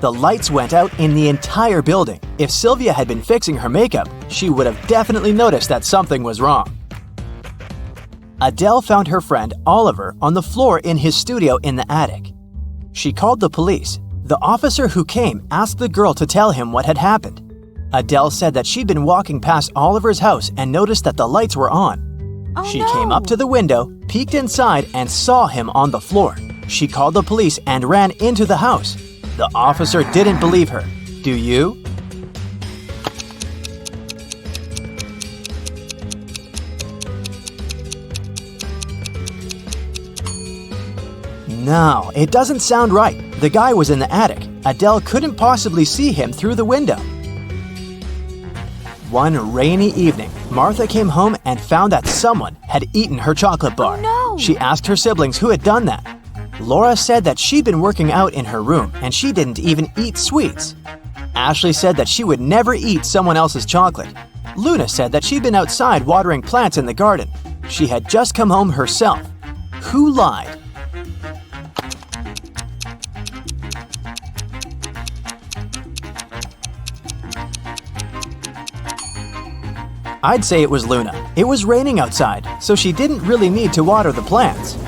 The lights went out in the entire building. If Sylvia had been fixing her makeup, she would have definitely noticed that something was wrong. Adele found her friend Oliver on the floor in his studio in the attic. She called the police. The officer who came asked the girl to tell him what had happened. Adele said that she'd been walking past Oliver's house and noticed that the lights were on. She came up to the window, peeked inside, and saw him on the floor. She called the police and ran into the house. The officer didn't believe her. Do you? No, it doesn't sound right. The guy was in the attic. Adele couldn't possibly see him through the window. One rainy evening, Martha came home and found that someone had eaten her chocolate bar. She asked her siblings who had done that. Laura said that she'd been working out in her room and she didn't even eat sweets. Ashley said that she would never eat someone else's chocolate. Luna said that she'd been outside watering plants in the garden. She had just come home herself. Who lied? I'd say it was Luna. It was raining outside, so she didn't really need to water the plants.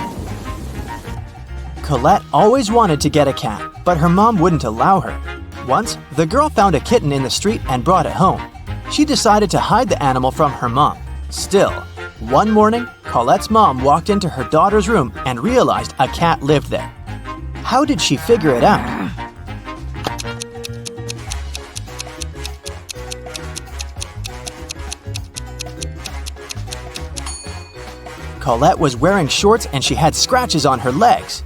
Colette always wanted to get a cat, but her mom wouldn't allow her. Once, the girl found a kitten in the street and brought it home. She decided to hide the animal from her mom. Still, one morning, Colette's mom walked into her daughter's room and realized a cat lived there. How did she figure it out? Colette was wearing shorts and she had scratches on her legs.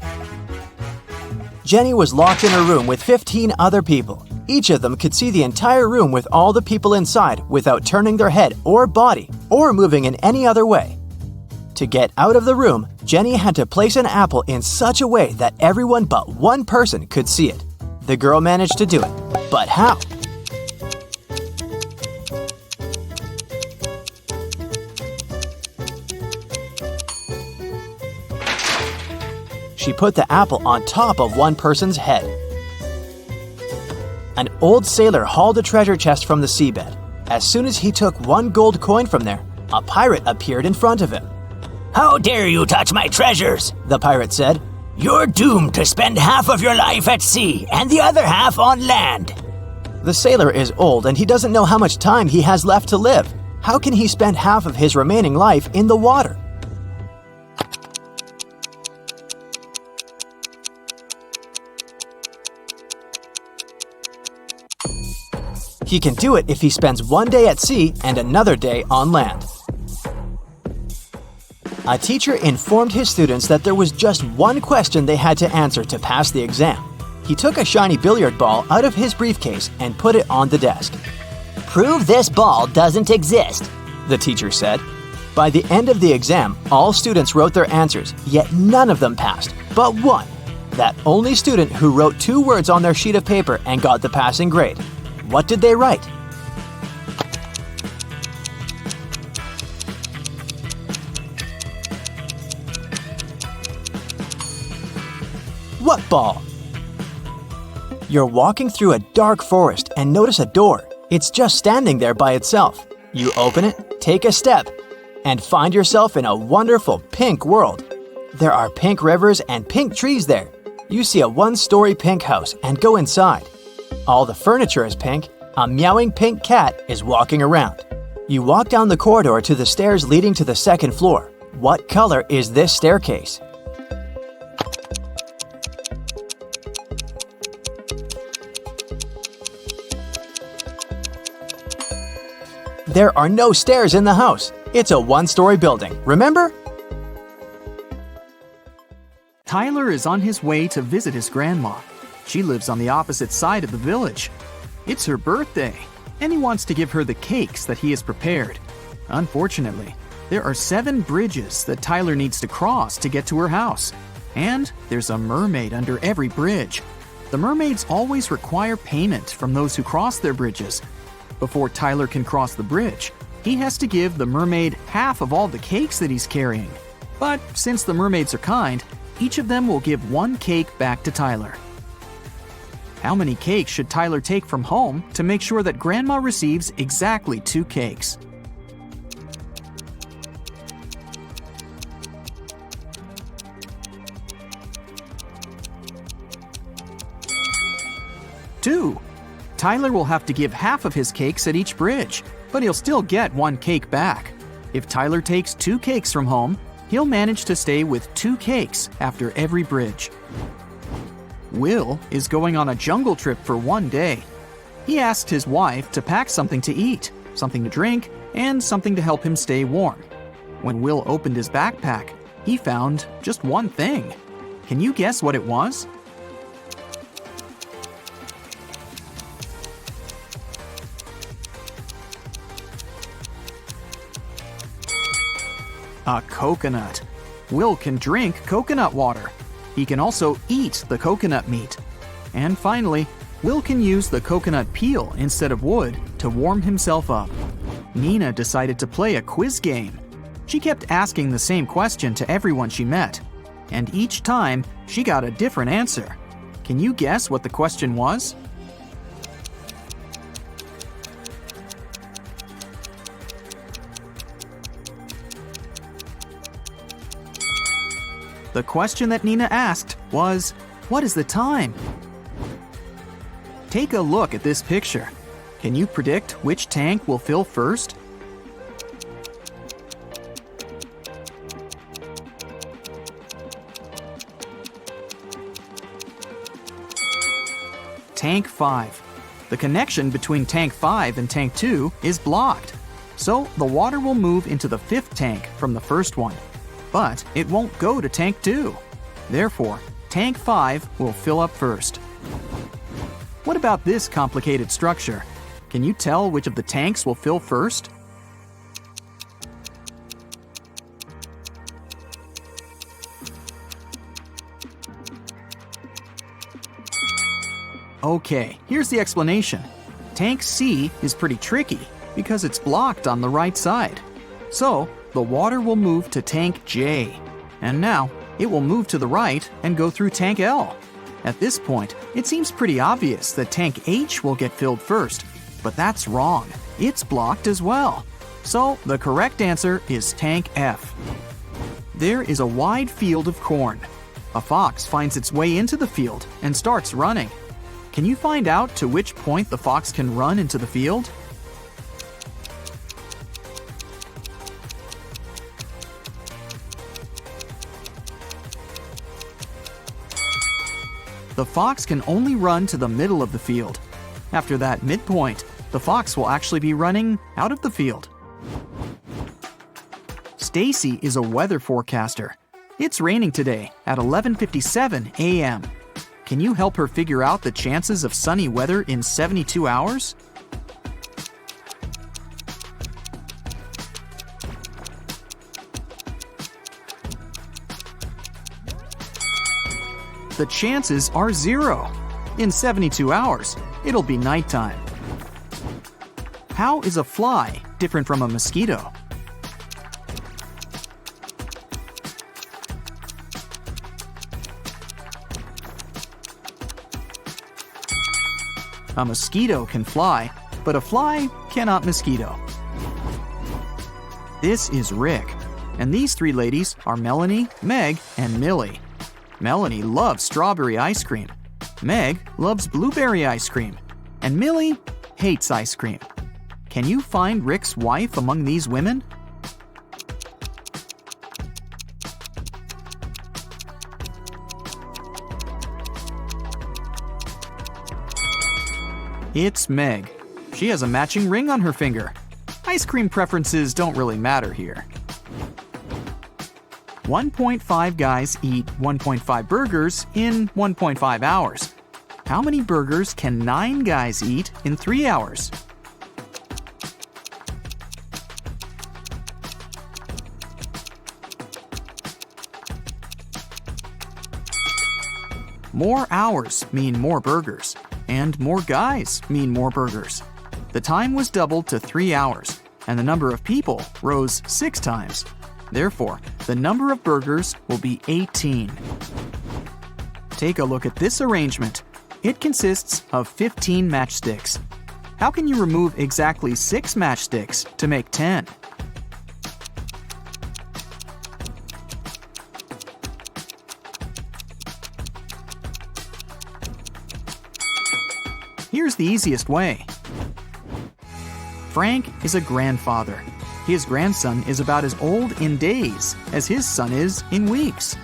Jenny was locked in her room with 15 other people. Each of them could see the entire room with all the people inside without turning their head or body or moving in any other way. To get out of the room, Jenny had to place an apple in such a way that everyone but one person could see it. The girl managed to do it, but how? She put the apple on top of one person's head. An old sailor hauled a treasure chest from the seabed. As soon as he took one gold coin from there, a pirate appeared in front of him. "How dare you touch my treasures?" the pirate said. "You're doomed to spend half of your life at sea and the other half on land." The sailor is old and he doesn't know how much time he has left to live. How can he spend half of his remaining life in the water? He can do it if he spends one day at sea and another day on land. A teacher informed his students that there was just one question they had to answer to pass the exam. He took a shiny billiard ball out of his briefcase and put it on the desk. "Prove this ball doesn't exist," the teacher said. By the end of the exam, all students wrote their answers, yet none of them passed, but one. That only student who wrote 2 words on their sheet of paper and got the passing grade. What did they write? What ball? You're walking through a dark forest and notice a door. It's just standing there by itself. You open it, take a step, and find yourself in a wonderful pink world. There are pink rivers and pink trees there. You see a 1-story pink house and go inside. All the furniture is pink. A meowing pink cat is walking around. You walk down the corridor to the stairs leading to the 2nd floor. What color is this staircase? There are no stairs in the house. It's a 1-story building, remember? Tyler is on his way to visit his grandma. She lives on the opposite side of the village. It's her birthday, and he wants to give her the cakes that he has prepared. Unfortunately, there are 7 bridges that Tyler needs to cross to get to her house. And there's a mermaid under every bridge. The mermaids always require payment from those who cross their bridges. Before Tyler can cross the bridge, he has to give the mermaid half of all the cakes that he's carrying. But since the mermaids are kind, each of them will give 1 cake back to Tyler. How many cakes should Tyler take from home to make sure that Grandma receives exactly 2 cakes? Two. Tyler will have to give half of his cakes at each bridge, but he'll still get 1 cake back. If Tyler takes 2 cakes from home, he'll manage to stay with 2 cakes after every bridge. Will is going on a jungle trip for 1 day. He asked his wife to pack something to eat, something to drink, and something to help him stay warm. When Will opened his backpack, he found just one thing. Can you guess what it was? A coconut. Will can drink coconut water. He can also eat the coconut meat. And finally, Will can use the coconut peel instead of wood to warm himself up. Nina decided to play a quiz game. She kept asking the same question to everyone she met, and each time she got a different answer. Can you guess what the question was? The question that Nina asked was, what is the time? Take a look at this picture. Can you predict which tank will fill first? Tank 5. The connection between Tank 5 and Tank 2 is blocked. So the water will move into the 5th tank from the first one. But it won't go to Tank 2. Therefore, Tank 5 will fill up first. What about this complicated structure? Can you tell which of the tanks will fill first? Okay, here's the explanation. Tank C is pretty tricky because it's blocked on the right side. So, the water will move to Tank J. And now, it will move to the right and go through Tank L. At this point, it seems pretty obvious that Tank H will get filled first, but that's wrong. It's blocked as well. So, the correct answer is Tank F. There is a wide field of corn. A fox finds its way into the field and starts running. Can you find out to which point the fox can run into the field? The fox can only run to the middle of the field. After that midpoint, the fox will actually be running out of the field. Stacy is a weather forecaster. It's raining today at 11:57 a.m. Can you help her figure out the chances of sunny weather in 72 hours? The chances are 0. In 72 hours, it'll be nighttime. How is a fly different from a mosquito? A mosquito can fly, but a fly cannot mosquito. This is Rick, and these three ladies are Melanie, Meg, and Millie. Melanie loves strawberry ice cream. Meg loves blueberry ice cream. And Millie hates ice cream. Can you find Rick's wife among these women? It's Meg. She has a matching ring on her finger. Ice cream preferences don't really matter here. 1.5 guys eat 1.5 burgers in 1.5 hours. How many burgers can 9 guys eat in 3 hours? More hours mean more burgers, and more guys mean more burgers. The time was doubled to 3 hours, and the number of people rose 6 times. Therefore, the number of burgers will be 18. Take a look at this arrangement. It consists of 15 matchsticks. How can you remove exactly 6 matchsticks to make 10? Here's the easiest way. Frank is a grandfather. His grandson is about as old in days as his son is in weeks.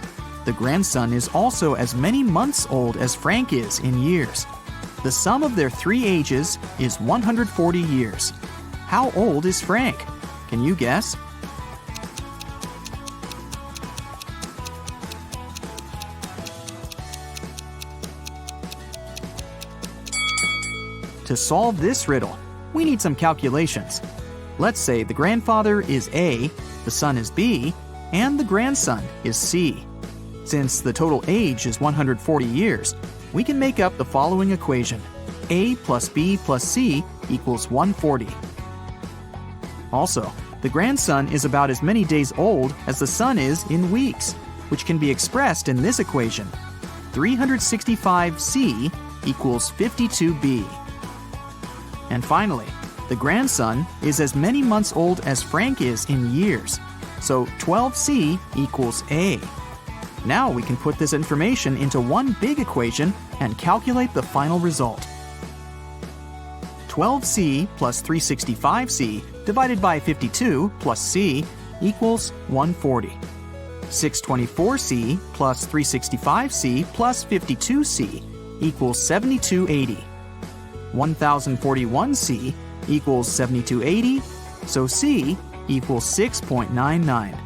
The grandson is also as many months old as Frank is in years. The sum of their 3 ages is 140 years. How old is Frank? Can you guess? To solve this riddle, we need some calculations. Let's say the grandfather is A, the son is B, and the grandson is C. Since the total age is 140 years, we can make up the following equation. A plus B plus C equals 140. Also, the grandson is about as many days old as the son is in weeks, which can be expressed in this equation. 365C equals 52B. And finally, the grandson is as many months old as Frank is in years, so 12C equals A. Now we can put this information into one big equation and calculate the final result. 12C plus 365C divided by 52 plus C equals 140. 624C plus 365C plus 52C equals 7280. 1041C equals 7280, so C equals 6.99.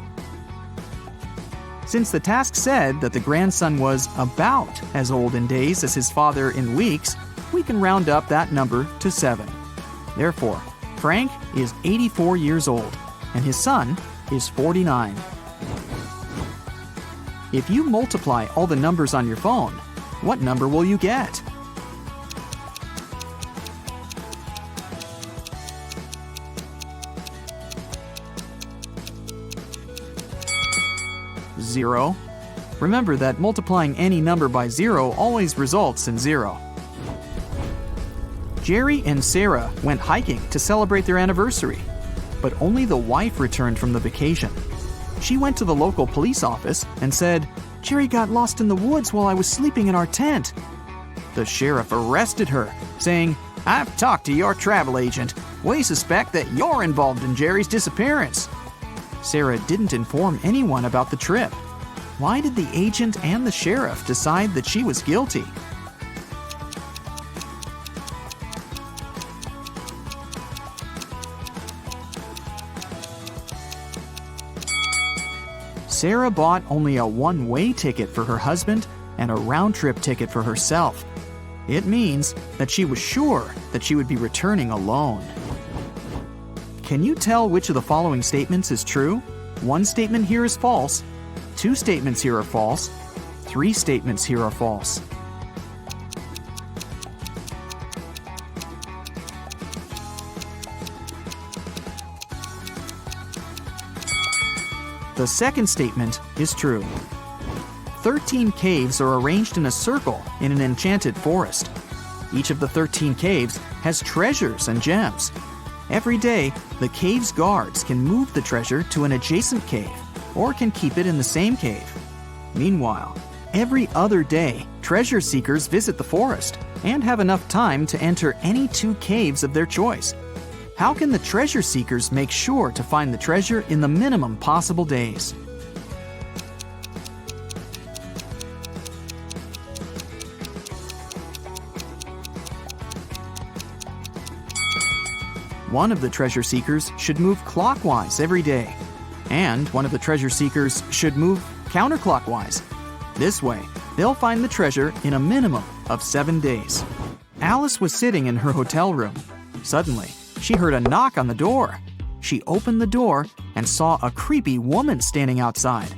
Since the task said that the grandson was about as old in days as his father in weeks, we can round up that number to 7. Therefore, Frank is 84 years old, and his son is 49. If you multiply all the numbers on your phone, what number will you get? Zero. Remember that multiplying any number by 0 always results in 0. Jerry and Sarah went hiking to celebrate their anniversary, but only the wife returned from the vacation. She went to the local police office and said, "Jerry got lost in the woods while I was sleeping in our tent." The sheriff arrested her, saying, "I've talked to your travel agent. We suspect that you're involved in Jerry's disappearance." Sarah didn't inform anyone about the trip. Why did the agent and the sheriff decide that she was guilty? Sarah bought only a one-way ticket for her husband and a round-trip ticket for herself. It means that she was sure that she would be returning alone. Can you tell which of the following statements is true? One statement here is false. 2 statements here are false. 3 statements here are false. The second statement is true. 13 caves are arranged in a circle in an enchanted forest. Each of the 13 caves has treasures and gems. Every day, the cave's guards can move the treasure to an adjacent cave or can keep it in the same cave. Meanwhile, every other day, treasure seekers visit the forest and have enough time to enter any 2 caves of their choice. How can the treasure seekers make sure to find the treasure in the minimum possible days? One of the treasure seekers should move clockwise every day, and one of the treasure seekers should move counterclockwise. This way, they'll find the treasure in a minimum of 7 days. Alice was sitting in her hotel room. Suddenly, she heard a knock on the door. She opened the door and saw a creepy woman standing outside.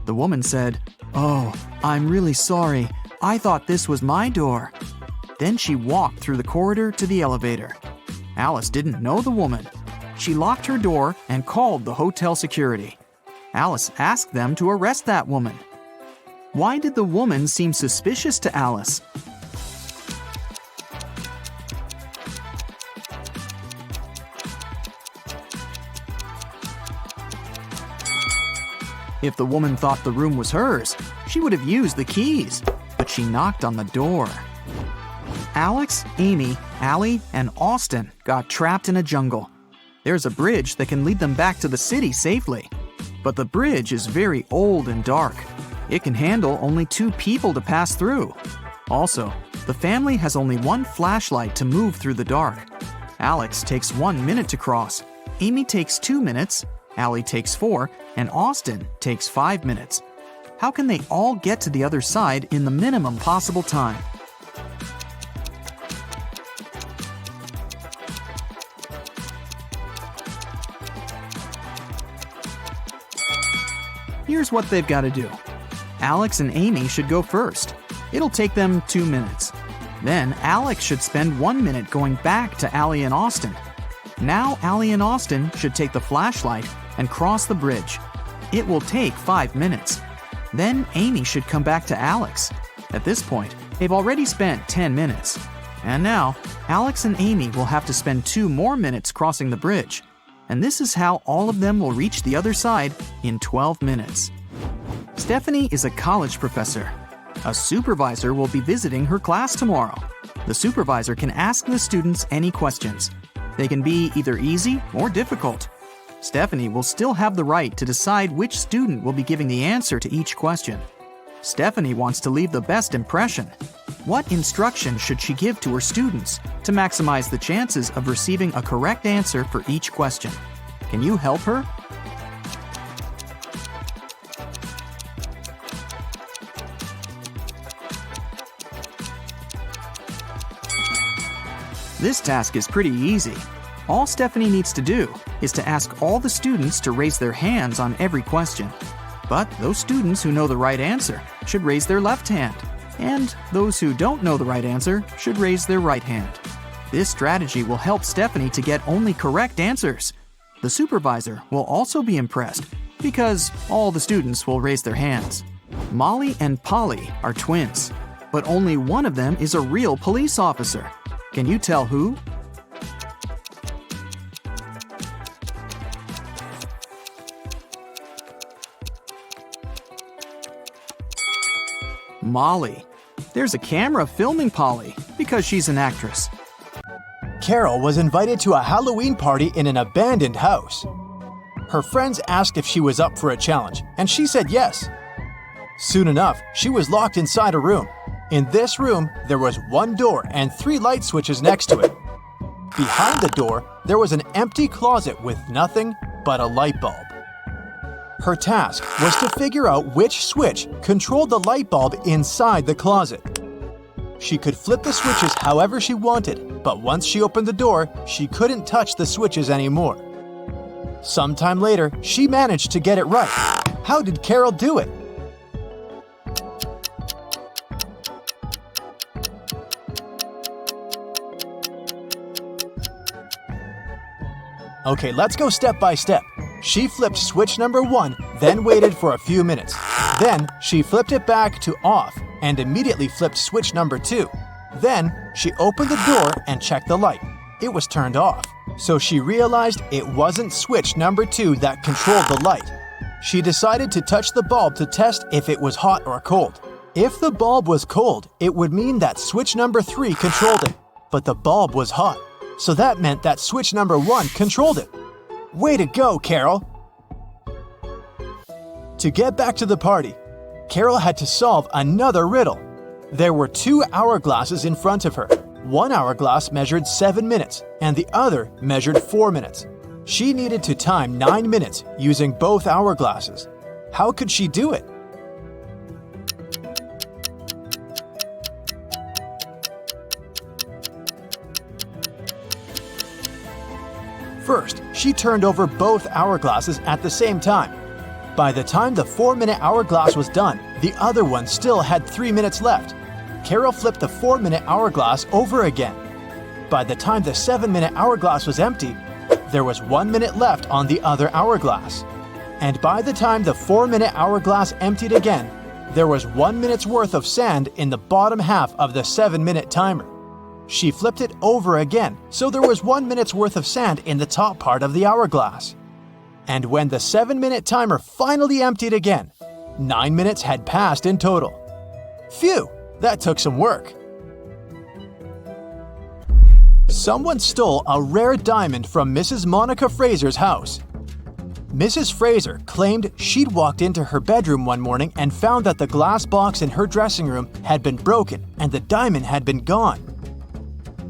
The woman said, "Oh, I'm really sorry. I thought this was my door." Then she walked through the corridor to the elevator. Alice didn't know the woman. She locked her door and called the hotel security. Alice asked them to arrest that woman. Why did the woman seem suspicious to Alice? If the woman thought the room was hers, she would have used the keys, but she knocked on the door. Alex, Amy, Allie, and Austin got trapped in a jungle. There's a bridge that can lead them back to the city safely. But the bridge is very old and dark. It can handle only 2 people to pass through. Also, the family has only 1 flashlight to move through the dark. Alex takes 1 minute to cross. Amy takes 2 minutes. Allie takes 4, and Austin takes 5 minutes. How can they all get to the other side in the minimum possible time? Here's what they've got to do. Alex and Amy should go first. It'll take them 2 minutes. Then Alex should spend 1 minute going back to Allie and Austin. Now Allie and Austin should take the flashlight and cross the bridge. It will take 5 minutes. Then Amy should come back to Alex. At this point, they've already spent 10 minutes. And now, Alex and Amy will have to spend 2 more minutes crossing the bridge. And this is how all of them will reach the other side in 12 minutes. Stephanie is a college professor. A supervisor will be visiting her class tomorrow. The supervisor can ask the students any questions. They can be either easy or difficult. Stephanie will still have the right to decide which student will be giving the answer to each question. Stephanie wants to leave the best impression. What instruction should she give to her students to maximize the chances of receiving a correct answer for each question? Can you help her? This task is pretty easy. All Stephanie needs to do is to ask all the students to raise their hands on every question. But those students who know the right answer should raise their left hand, and those who don't know the right answer should raise their right hand. This strategy will help Stephanie to get only correct answers. The supervisor will also be impressed because all the students will raise their hands. Molly and Polly are twins, but only one of them is a real police officer. Can you tell who? Molly. There's a camera filming Polly because she's an actress. Carol was invited to a Halloween party in an abandoned house. Her friends asked if she was up for a challenge, and she said yes. Soon enough, she was locked inside a room. In this room, there was one door and 3 light switches next to it. Behind the door, there was an empty closet with nothing but a light bulb. Her task was to figure out which switch controlled the light bulb inside the closet. She could flip the switches however she wanted, but once she opened the door, she couldn't touch the switches anymore. Sometime later, she managed to get it right. How did Carol do it? Okay, let's go step by step. She flipped switch number 1, then waited for a few minutes. Then, she flipped it back to off and immediately flipped switch number 2. Then, she opened the door and checked the light. It was turned off. So she realized it wasn't switch number 2 that controlled the light. She decided to touch the bulb to test if it was hot or cold. If the bulb was cold, it would mean that switch number 3 controlled it. But the bulb was hot. So that meant that switch number 1 controlled it. Way to go, Carol! To get back to the party, Carol had to solve another riddle. There were 2 hourglasses in front of her. One hourglass measured 7 minutes, and the other measured 4 minutes. She needed to time 9 minutes using both hourglasses. How could she do it? First, she turned over both hourglasses at the same time. By the time the 4-minute hourglass was done, the other one still had 3 minutes left. Carol flipped the 4-minute hourglass over again. By the time the 7-minute hourglass was empty, there was 1 minute left on the other hourglass. And by the time the 4-minute hourglass emptied again, there was 1 minute's worth of sand in the bottom half of the 7-minute timer. She flipped it over again, so there was 1 minute's worth of sand in the top part of the hourglass. And when the 7-minute timer finally emptied again, 9 minutes had passed in total. Phew, that took some work. Someone stole a rare diamond from Mrs. Monica Fraser's house. Mrs. Fraser claimed she'd walked into her bedroom one morning and found that the glass box in her dressing room had been broken and the diamond had been gone.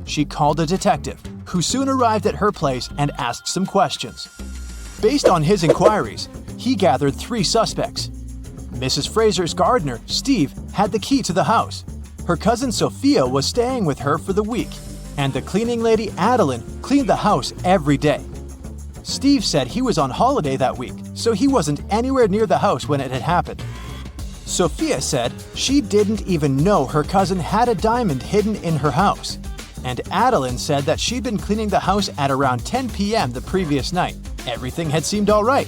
She called a detective, who soon arrived at her place and asked some questions. Based on his inquiries, he gathered 3 suspects. Mrs. Fraser's gardener, Steve, had the key to the house. Her cousin Sophia was staying with her for the week, and the cleaning lady Adeline cleaned the house every day. Steve said he was on holiday that week, so he wasn't anywhere near the house when it had happened. Sophia said she didn't even know her cousin had a diamond hidden in her house. And Adeline said that she'd been cleaning the house at around 10 p.m. the previous night. Everything had seemed all right.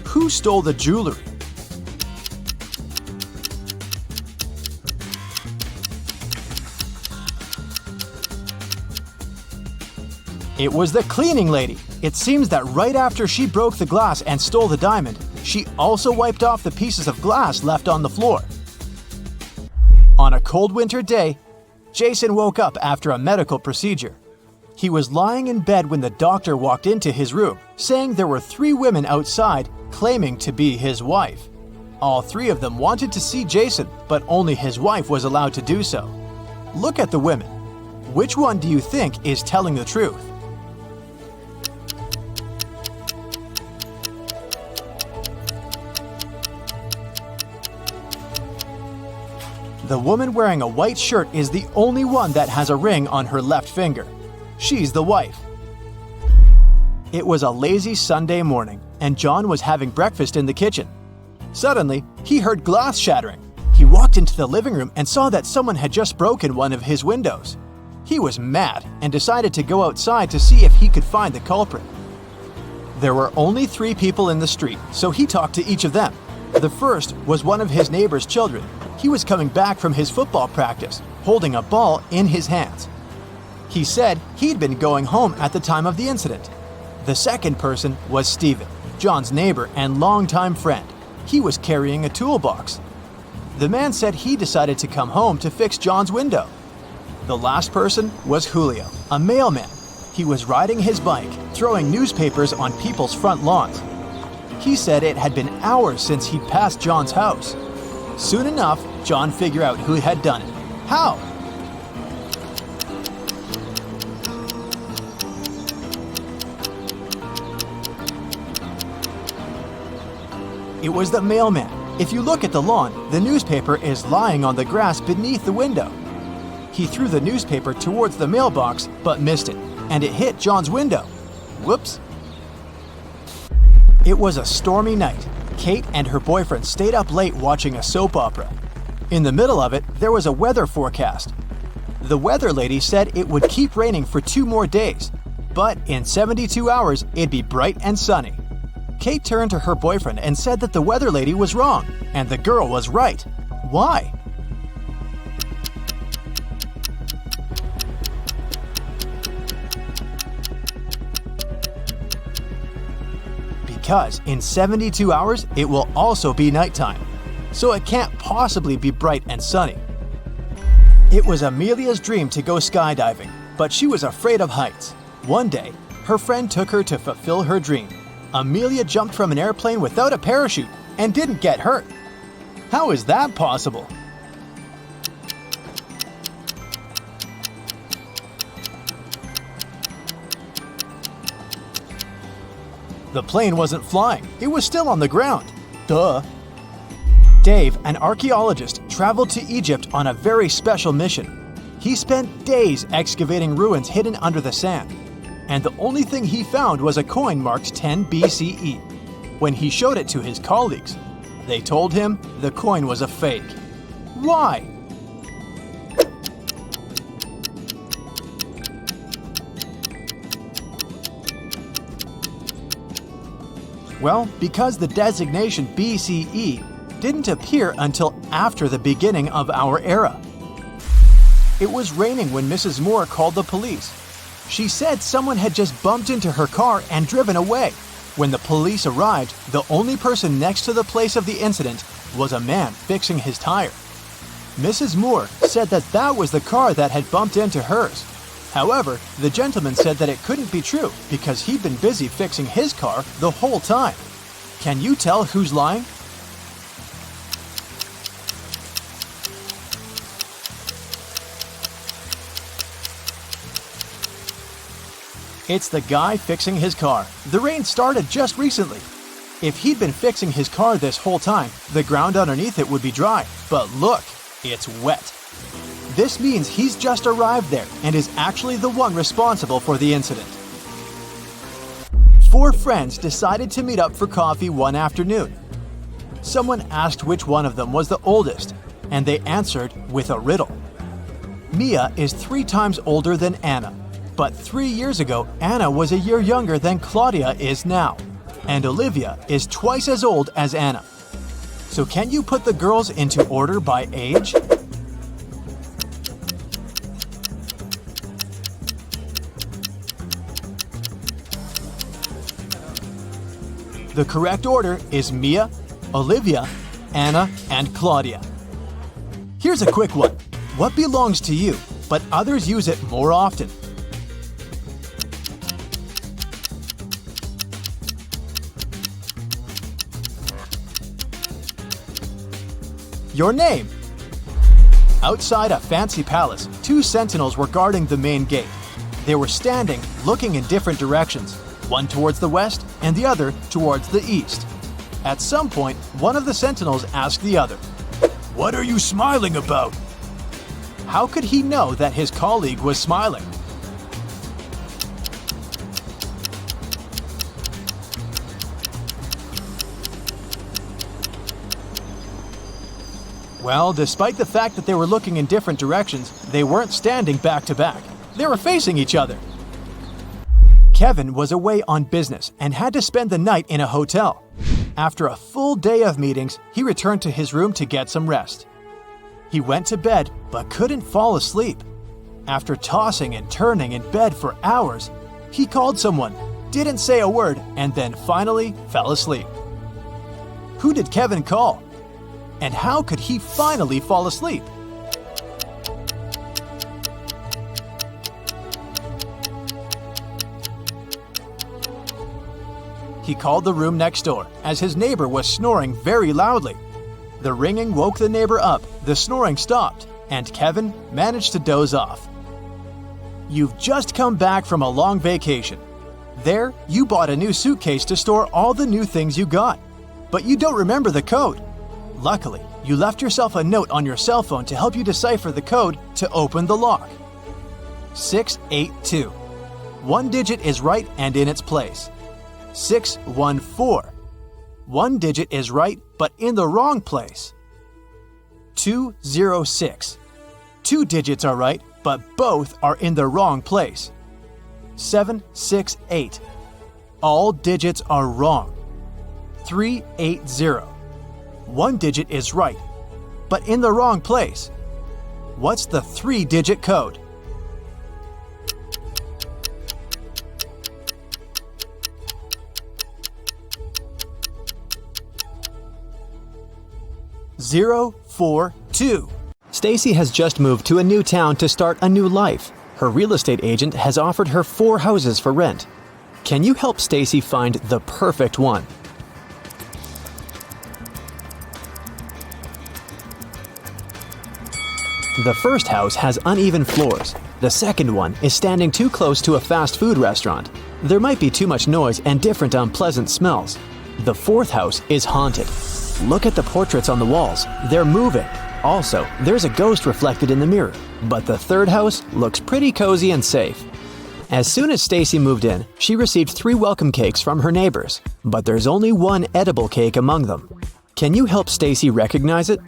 Who stole the jewelry? It was the cleaning lady. It seems that right after she broke the glass and stole the diamond, she also wiped off the pieces of glass left on the floor. On a cold winter day, Jason woke up after a medical procedure. He was lying in bed when the doctor walked into his room, saying there were 3 women outside claiming to be his wife. All 3 of them wanted to see Jason, but only his wife was allowed to do so. Look at the women. Which one do you think is telling the truth? The woman wearing a white shirt is the only one that has a ring on her left finger. She's the wife. It was a lazy Sunday morning, and John was having breakfast in the kitchen. Suddenly, he heard glass shattering. He walked into the living room and saw that someone had just broken one of his windows. He was mad and decided to go outside to see if he could find the culprit. There were only 3 people in the street, so he talked to each of them. The first was one of his neighbor's children. He was coming back from his football practice, holding a ball in his hands. He said he'd been going home at the time of the incident. The second person was Stephen, John's neighbor and longtime friend. He was carrying a toolbox. The man said he decided to come home to fix John's window. The last person was Julio, a mailman. He was riding his bike, throwing newspapers on people's front lawns. He said it had been hours since he'd passed John's house. Soon enough, John figured out who had done it. How? It was the mailman. If you look at the lawn, the newspaper is lying on the grass beneath the window. He threw the newspaper towards the mailbox, but missed it, and it hit John's window. Whoops. It was a stormy night. Kate and her boyfriend stayed up late watching a soap opera. In the middle of it, there was a weather forecast. The weather lady said it would keep raining for 2 more days, but in 72 hours, it'd be bright and sunny. Kate turned to her boyfriend and said that the weather lady was wrong, and the girl was right. Why? Because in 72 hours, it will also be nighttime, so it can't possibly be bright and sunny. It was Amelia's dream to go skydiving, but she was afraid of heights. One day, her friend took her to fulfill her dream. Amelia jumped from an airplane without a parachute and didn't get hurt. How is that possible? The plane wasn't flying, it was still on the ground. Duh. Dave, an archaeologist, traveled to Egypt on a very special mission. He spent days excavating ruins hidden under the sand, and the only thing he found was a coin marked 10 BCE. When he showed it to his colleagues, they told him the coin was a fake. Why? Well, because the designation BCE didn't appear until after the beginning of our era. It was raining when Mrs. Moore called the police. She said someone had just bumped into her car and driven away. When the police arrived, the only person next to the place of the incident was a man fixing his tire. Mrs. Moore said that that was the car that had bumped into hers. However, the gentleman said that it couldn't be true because he'd been busy fixing his car the whole time. Can you tell who's lying? It's the guy fixing his car. The rain started just recently. If he'd been fixing his car this whole time, the ground underneath it would be dry. But look, it's wet. This means he's just arrived there and is actually the one responsible for the incident. 4 friends decided to meet up for coffee one afternoon. Someone asked which one of them was the oldest, and they answered with a riddle. Mia is 3 times older than Anna, but 3 years ago, Anna was a year younger than Claudia is now, and Olivia is twice as old as Anna. So can you put the girls into order by age? The correct order is Mia, Olivia, Anna, and Claudia. Here's a quick one. What belongs to you, but others use it more often? Your name. Outside a fancy palace, two sentinels were guarding the main gate. They were standing, looking in different directions, one towards the west and the other towards the east. At some point, one of the sentinels asked the other, "What are you smiling about?" How could he know that his colleague was smiling? Well, despite the fact that they were looking in different directions, they weren't standing back to back. They were facing each other. Kevin was away on business and had to spend the night in a hotel. After a full day of meetings, he returned to his room to get some rest. He went to bed but couldn't fall asleep. After tossing and turning in bed for hours, he called someone, didn't say a word, and then finally fell asleep. Who did Kevin call? And how could he finally fall asleep? He called the room next door, as his neighbor was snoring very loudly. The ringing woke the neighbor up, the snoring stopped, and Kevin managed to doze off. You've just come back from a long vacation. There, you bought a new suitcase to store all the new things you got, but you don't remember the code. Luckily, you left yourself a note on your cell phone to help you decipher the code to open the lock. 682. One digit is right and in its place. 614. One digit is right but in the wrong place. 206. Two digits are right but both are in the wrong place. 768. All digits are wrong. 380. One digit is right, but in the wrong place. What's the three-digit code? Zero, 4, 2. Stacy has just moved to a new town to start a new life. Her real estate agent has offered her 4 houses for rent. Can you help Stacy find the perfect one? The first house has uneven floors. The second one is standing too close to a fast food restaurant. There might be too much noise and different unpleasant smells. The fourth house is haunted. Look at the portraits on the walls. They're moving. Also, there's a ghost reflected in the mirror. But the third house looks pretty cozy and safe. As soon as Stacy moved in, she received 3 welcome cakes from her neighbors. But there's only one edible cake among them. Can you help Stacy recognize it?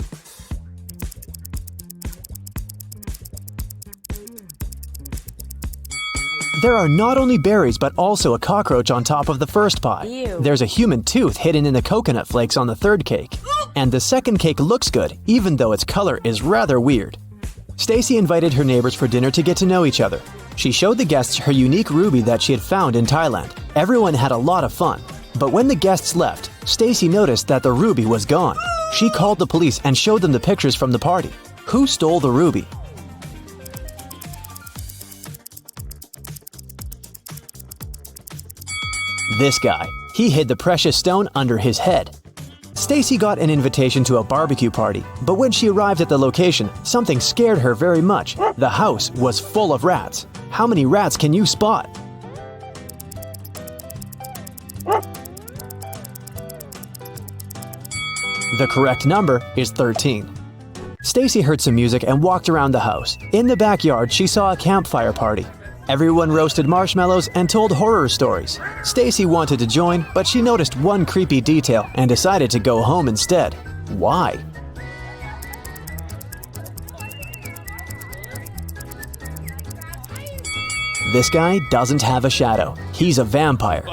There are not only berries but also a cockroach on top of the first pie. Ew. There's a human tooth hidden in the coconut flakes on the third cake. And the second cake looks good, even though its color is rather weird. Stacy invited her neighbors for dinner to get to know each other. She showed the guests her unique ruby that she had found in Thailand. Everyone had a lot of fun. But when the guests left, Stacy noticed that the ruby was gone. She called the police and showed them the pictures from the party. Who stole the ruby? This guy. He hid the precious stone under his head. Stacy got an invitation to a barbecue party, but when she arrived at the location, something scared her very much. The house was full of rats. How many rats can you spot? The correct number is 13. Stacy heard some music and walked around the house. In the backyard, she saw a campfire party. Everyone roasted marshmallows and told horror stories. Stacy wanted to join, but she noticed one creepy detail and decided to go home instead. Why? This guy doesn't have a shadow. He's a vampire.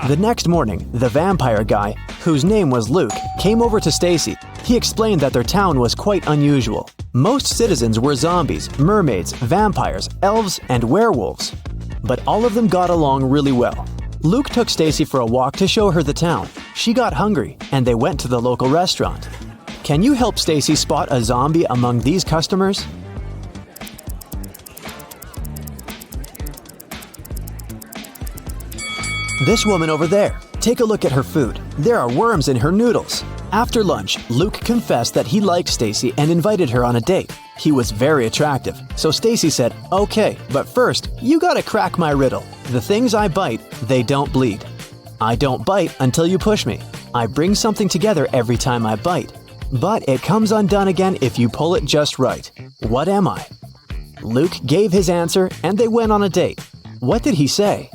The next morning, the vampire guy, whose name was Luke, came over to Stacy. He explained that their town was quite unusual. Most citizens were zombies, mermaids, vampires, elves, and werewolves. But all of them got along really well. Luke took Stacy for a walk to show her the town. She got hungry, and they went to the local restaurant. Can you help Stacy spot a zombie among these customers? This woman over there. Take a look at her food. There are worms in her noodles. After lunch, Luke confessed that he liked Stacy and invited her on a date. He was very attractive, so Stacy said, "Okay, but first, you gotta crack my riddle. The things I bite, they don't bleed. I don't bite until you push me. I bring something together every time I bite. But it comes undone again if you pull it just right. What am I?" Luke gave his answer and they went on a date. What did he say?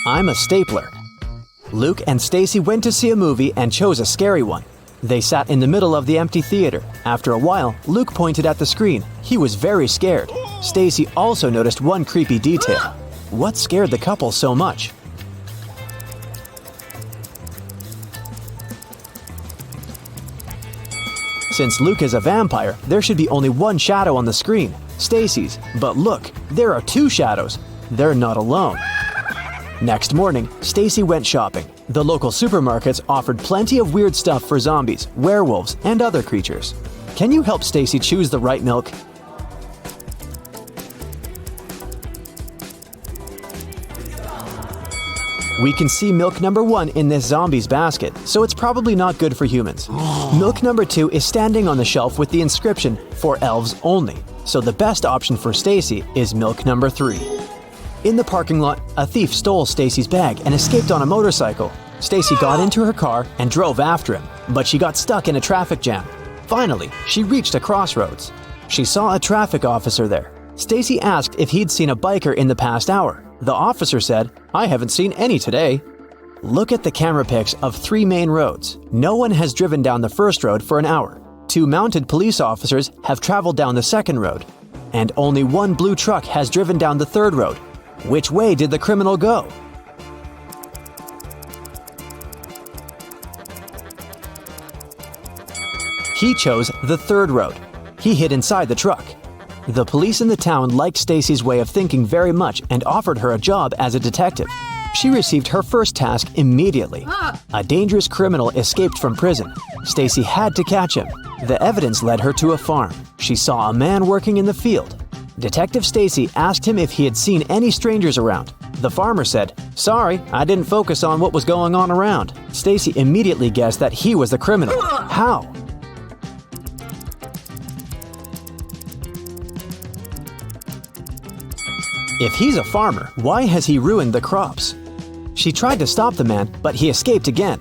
"I'm a stapler." Luke and Stacy went to see a movie and chose a scary one. They sat in the middle of the empty theater. After a while, Luke pointed at the screen. He was very scared. Stacy also noticed one creepy detail. What scared the couple so much? Since Luke is a vampire, there should be only one shadow on the screen, Stacy's. But look, there are two shadows. They're not alone. Next morning, Stacy went shopping. The local supermarkets offered plenty of weird stuff for zombies, werewolves, and other creatures. Can you help Stacy choose the right milk? We can see milk number 1 in this zombie's basket, so it's probably not good for humans. Milk number 2 is standing on the shelf with the inscription, "For elves only," so the best option for Stacy is milk number 3. In the parking lot, a thief stole Stacy's bag and escaped on a motorcycle. Stacy got into her car and drove after him, but she got stuck in a traffic jam. Finally, she reached a crossroads. She saw a traffic officer there. Stacy asked if he'd seen a biker in the past hour. The officer said, "I haven't seen any today." Look at the camera pics of 3 main roads. No one has driven down the first road for an hour. 2 mounted police officers have traveled down the second road. And only 1 blue truck has driven down the third road. Which way did the criminal go? He chose the third road. He hid inside the truck. The police in the town liked Stacy's way of thinking very much and offered her a job as a detective. She received her first task immediately. A dangerous criminal escaped from prison. Stacy had to catch him. The evidence led her to a farm. She saw a man working in the field. Detective Stacy asked him if he had seen any strangers around. The farmer said, "Sorry, I didn't focus on what was going on around." Stacy immediately guessed that he was the criminal. How? If he's a farmer, why has he ruined the crops? She tried to stop the man, but he escaped again.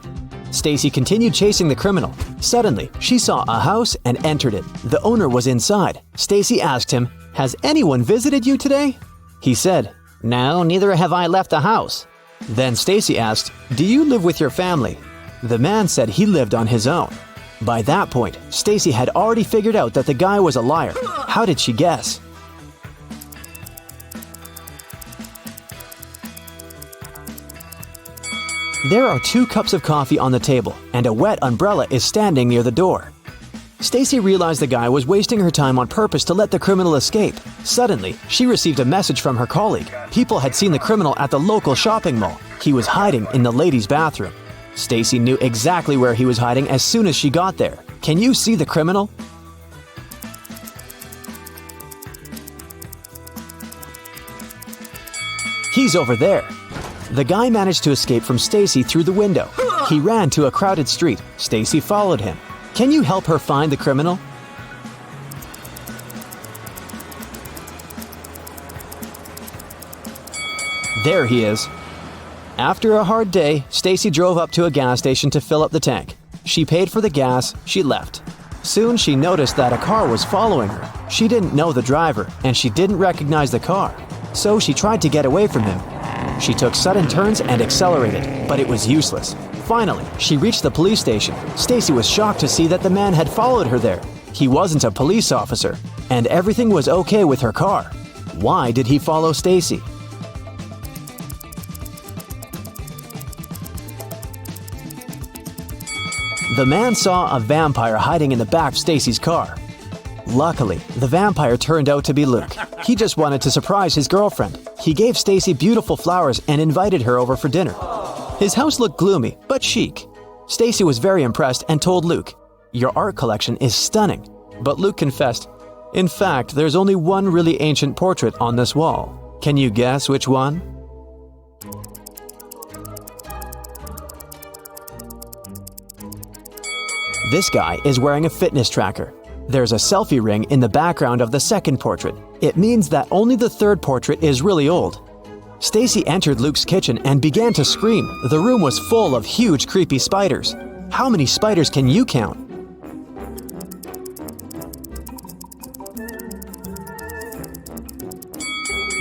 Stacy continued chasing the criminal. Suddenly, she saw a house and entered it. The owner was inside. Stacy asked him, "Has anyone visited you today?" He said, "No, neither have I left the house." Then Stacy asked, "Do you live with your family?" The man said he lived on his own. By that point, Stacy had already figured out that the guy was a liar. How did she guess? There are 2 cups of coffee on the table, and a wet umbrella is standing near the door. Stacy realized the guy was wasting her time on purpose to let the criminal escape. Suddenly, she received a message from her colleague. People had seen the criminal at the local shopping mall. He was hiding in the ladies' bathroom. Stacy knew exactly where he was hiding as soon as she got there. Can you see the criminal? He's over there. The guy managed to escape from Stacy through the window. He ran to a crowded street. Stacy followed him. Can you help her find the criminal? There he is. After a hard day, Stacy drove up to a gas station to fill up the tank. She paid for the gas, she left. Soon she noticed that a car was following her. She didn't know the driver, and she didn't recognize the car. So she tried to get away from him. She took sudden turns and accelerated, but it was useless. Finally, she reached the police station. Stacy was shocked to see that the man had followed her there. He wasn't a police officer, and everything was okay with her car. Why did he follow Stacy? The man saw a vampire hiding in the back of Stacy's car. Luckily, the vampire turned out to be Luke. He just wanted to surprise his girlfriend. He gave Stacy beautiful flowers and invited her over for dinner. His house looked gloomy, but chic. Stacy was very impressed and told Luke, "Your art collection is stunning." But Luke confessed, In fact, there's only one really ancient portrait on this wall. Can you guess which one? This guy is wearing a fitness tracker. There's a selfie ring in the background of the second portrait. It means that only the third portrait is really old. Stacy entered Luke's kitchen and began to scream. The room was full of huge, creepy spiders. How many spiders can you count?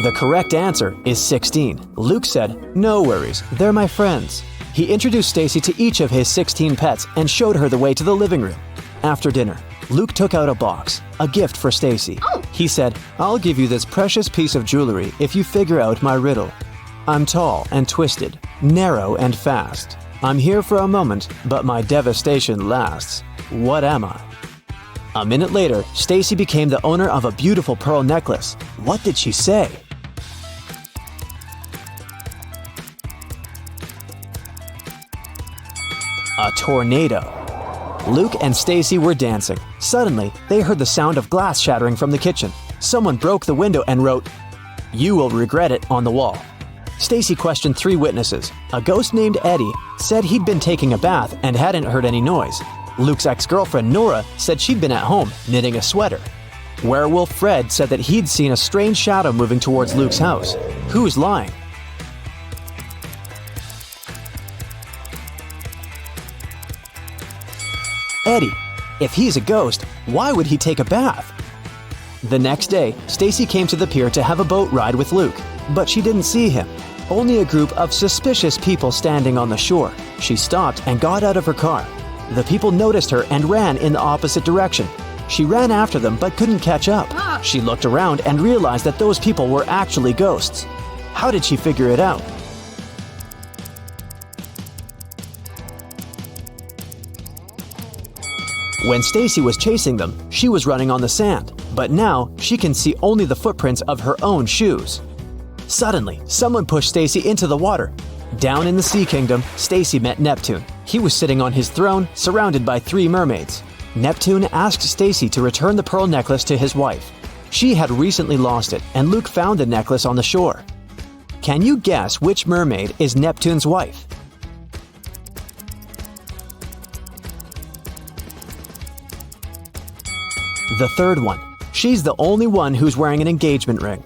The correct answer is 16. Luke said, "No worries, they're my friends." He introduced Stacy to each of his 16 pets and showed her the way to the living room. After dinner, Luke took out a box, a gift for Stacy. He said, "I'll give you this precious piece of jewelry if you figure out my riddle. I'm tall and twisted, narrow and fast. I'm here for a moment, but my devastation lasts. What am I?" A minute later, Stacy became the owner of a beautiful pearl necklace. What did she say? A tornado. Luke and Stacy were dancing. Suddenly, they heard the sound of glass shattering from the kitchen. Someone broke the window and wrote, "You will regret it," on the wall. Stacy questioned 3 witnesses. A ghost named Eddie said he'd been taking a bath and hadn't heard any noise. Luke's ex-girlfriend Nora said she'd been at home knitting a sweater. Werewolf Fred said that he'd seen a strange shadow moving towards Luke's house. Who's lying? Eddie. If he's a ghost, why would he take a bath? The next day, Stacy came to the pier to have a boat ride with Luke, but she didn't see him. Only a group of suspicious people standing on the shore. She stopped and got out of her car. The people noticed her and ran in the opposite direction. She ran after them but couldn't catch up. She looked around and realized that those people were actually ghosts. How did she figure it out? When Stacy was chasing them, she was running on the sand, but now she can see only the footprints of her own shoes. Suddenly, someone pushed Stacy into the water. Down in the Sea Kingdom, Stacy met Neptune. He was sitting on his throne, surrounded by 3 mermaids. Neptune asked Stacy to return the pearl necklace to his wife. She had recently lost it, and Luke found the necklace on the shore. Can you guess which mermaid is Neptune's wife? The third one. She's the only one who's wearing an engagement ring.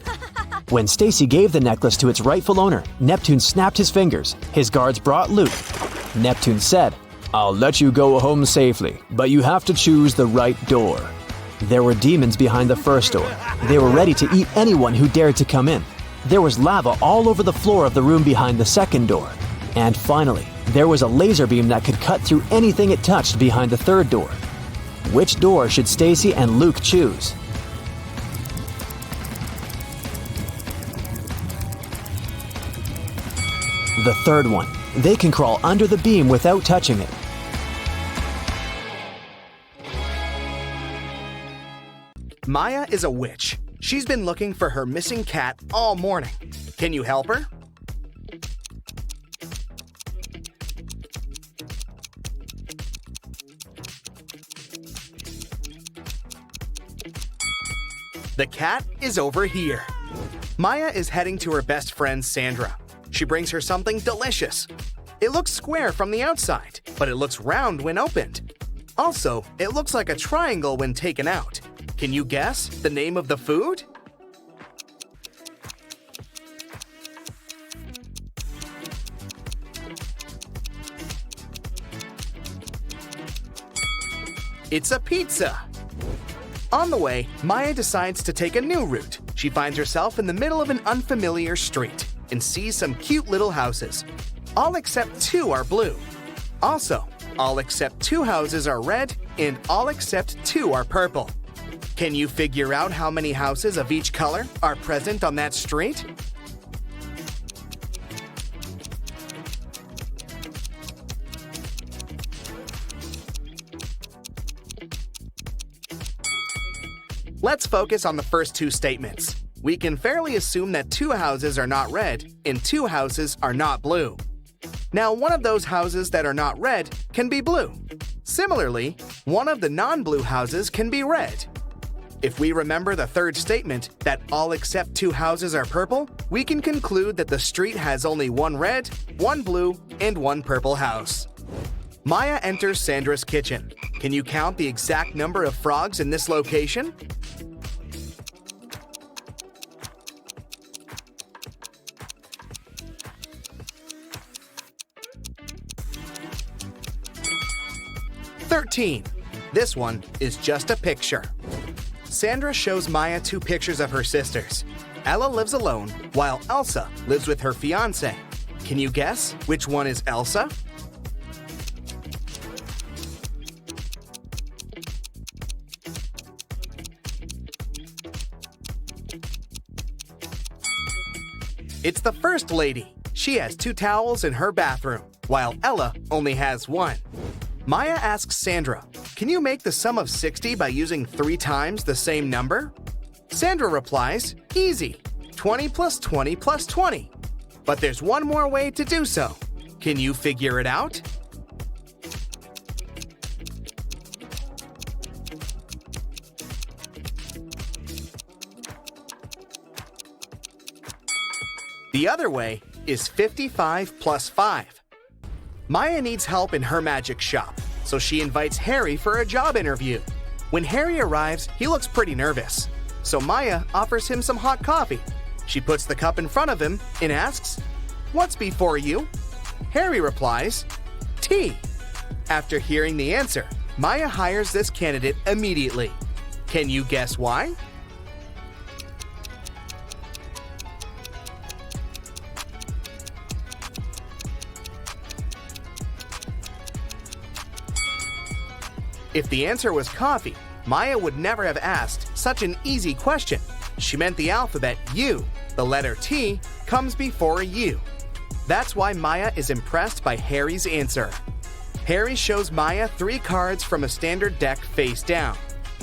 When Stacy gave the necklace to its rightful owner, Neptune snapped his fingers. His guards brought Luke. Neptune said, "I'll let you go home safely, but you have to choose the right door." There were demons behind the first door. They were ready to eat anyone who dared to come in. There was lava all over the floor of the room behind the second door. And finally, there was a laser beam that could cut through anything it touched behind the third door. Which door should Stacy and Luke choose? The third one. They can crawl under the beam without touching it. Maya is a witch. She's been looking for her missing cat all morning. Can you help her? The cat is over here. Maya is heading to her best friend Sandra. She brings her something delicious. It looks square from the outside, but it looks round when opened. Also, it looks like a triangle when taken out. Can you guess the name of the food? It's a pizza. On the way, Maya decides to take a new route. She finds herself in the middle of an unfamiliar street and sees some cute little houses. All except 2 are blue. Also, all except 2 houses are red and all except 2 are purple. Can you figure out how many houses of each color are present on that street? Let's focus on the first 2 statements. We can fairly assume that 2 houses are not red and 2 houses are not blue. Now, one of those houses that are not red can be blue. Similarly, one of the non-blue houses can be red. If we remember the third statement that all except 2 houses are purple, we can conclude that the street has only 1 red, 1 blue, and 1 purple house. Maya enters Sandra's kitchen. Can you count the exact number of frogs in this location? "13. This one is just a picture. Sandra shows Maya 2 pictures of her sisters. Ella lives alone, while Elsa lives with her fiancé. Can you guess which one is Elsa? It's the first lady. She has 2 towels in her bathroom, while Ella only has 1. Maya asks Sandra, can you make the sum of 60 by using 3 times the same number? Sandra replies, easy, 20 plus 20 plus 20. But there's one more way to do so. Can you figure it out? The other way is 55 plus 5. Maya needs help in her magic shop, so she invites Harry for a job interview. When Harry arrives, he looks pretty nervous, so Maya offers him some hot coffee. She puts the cup in front of him and asks, "What's before you?" Harry replies, "Tea." After hearing the answer, Maya hires this candidate immediately. Can you guess why? If the answer was coffee, Maya would never have asked such an easy question. She meant the alphabet U, the letter T, comes before U. That's why Maya is impressed by Harry's answer. Harry shows Maya 3 cards from a standard deck face down.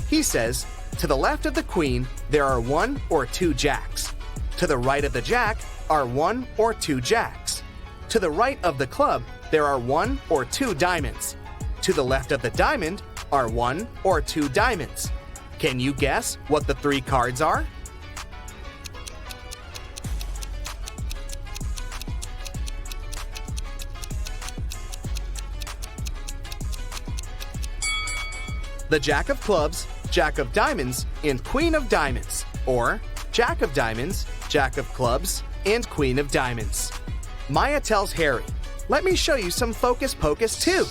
He says, to the left of the queen, there are 1 or 2 jacks. To the right of the jack are 1 or 2 jacks. To the right of the club, there are 1 or 2 diamonds. To the left of the diamond are 1 or 2 diamonds. Can you guess what the 3 cards are? The Jack of Clubs, Jack of Diamonds, and Queen of Diamonds, or Jack of Diamonds, Jack of Clubs, and Queen of Diamonds. Maya tells Harry, "Let me show you some focus pocus too.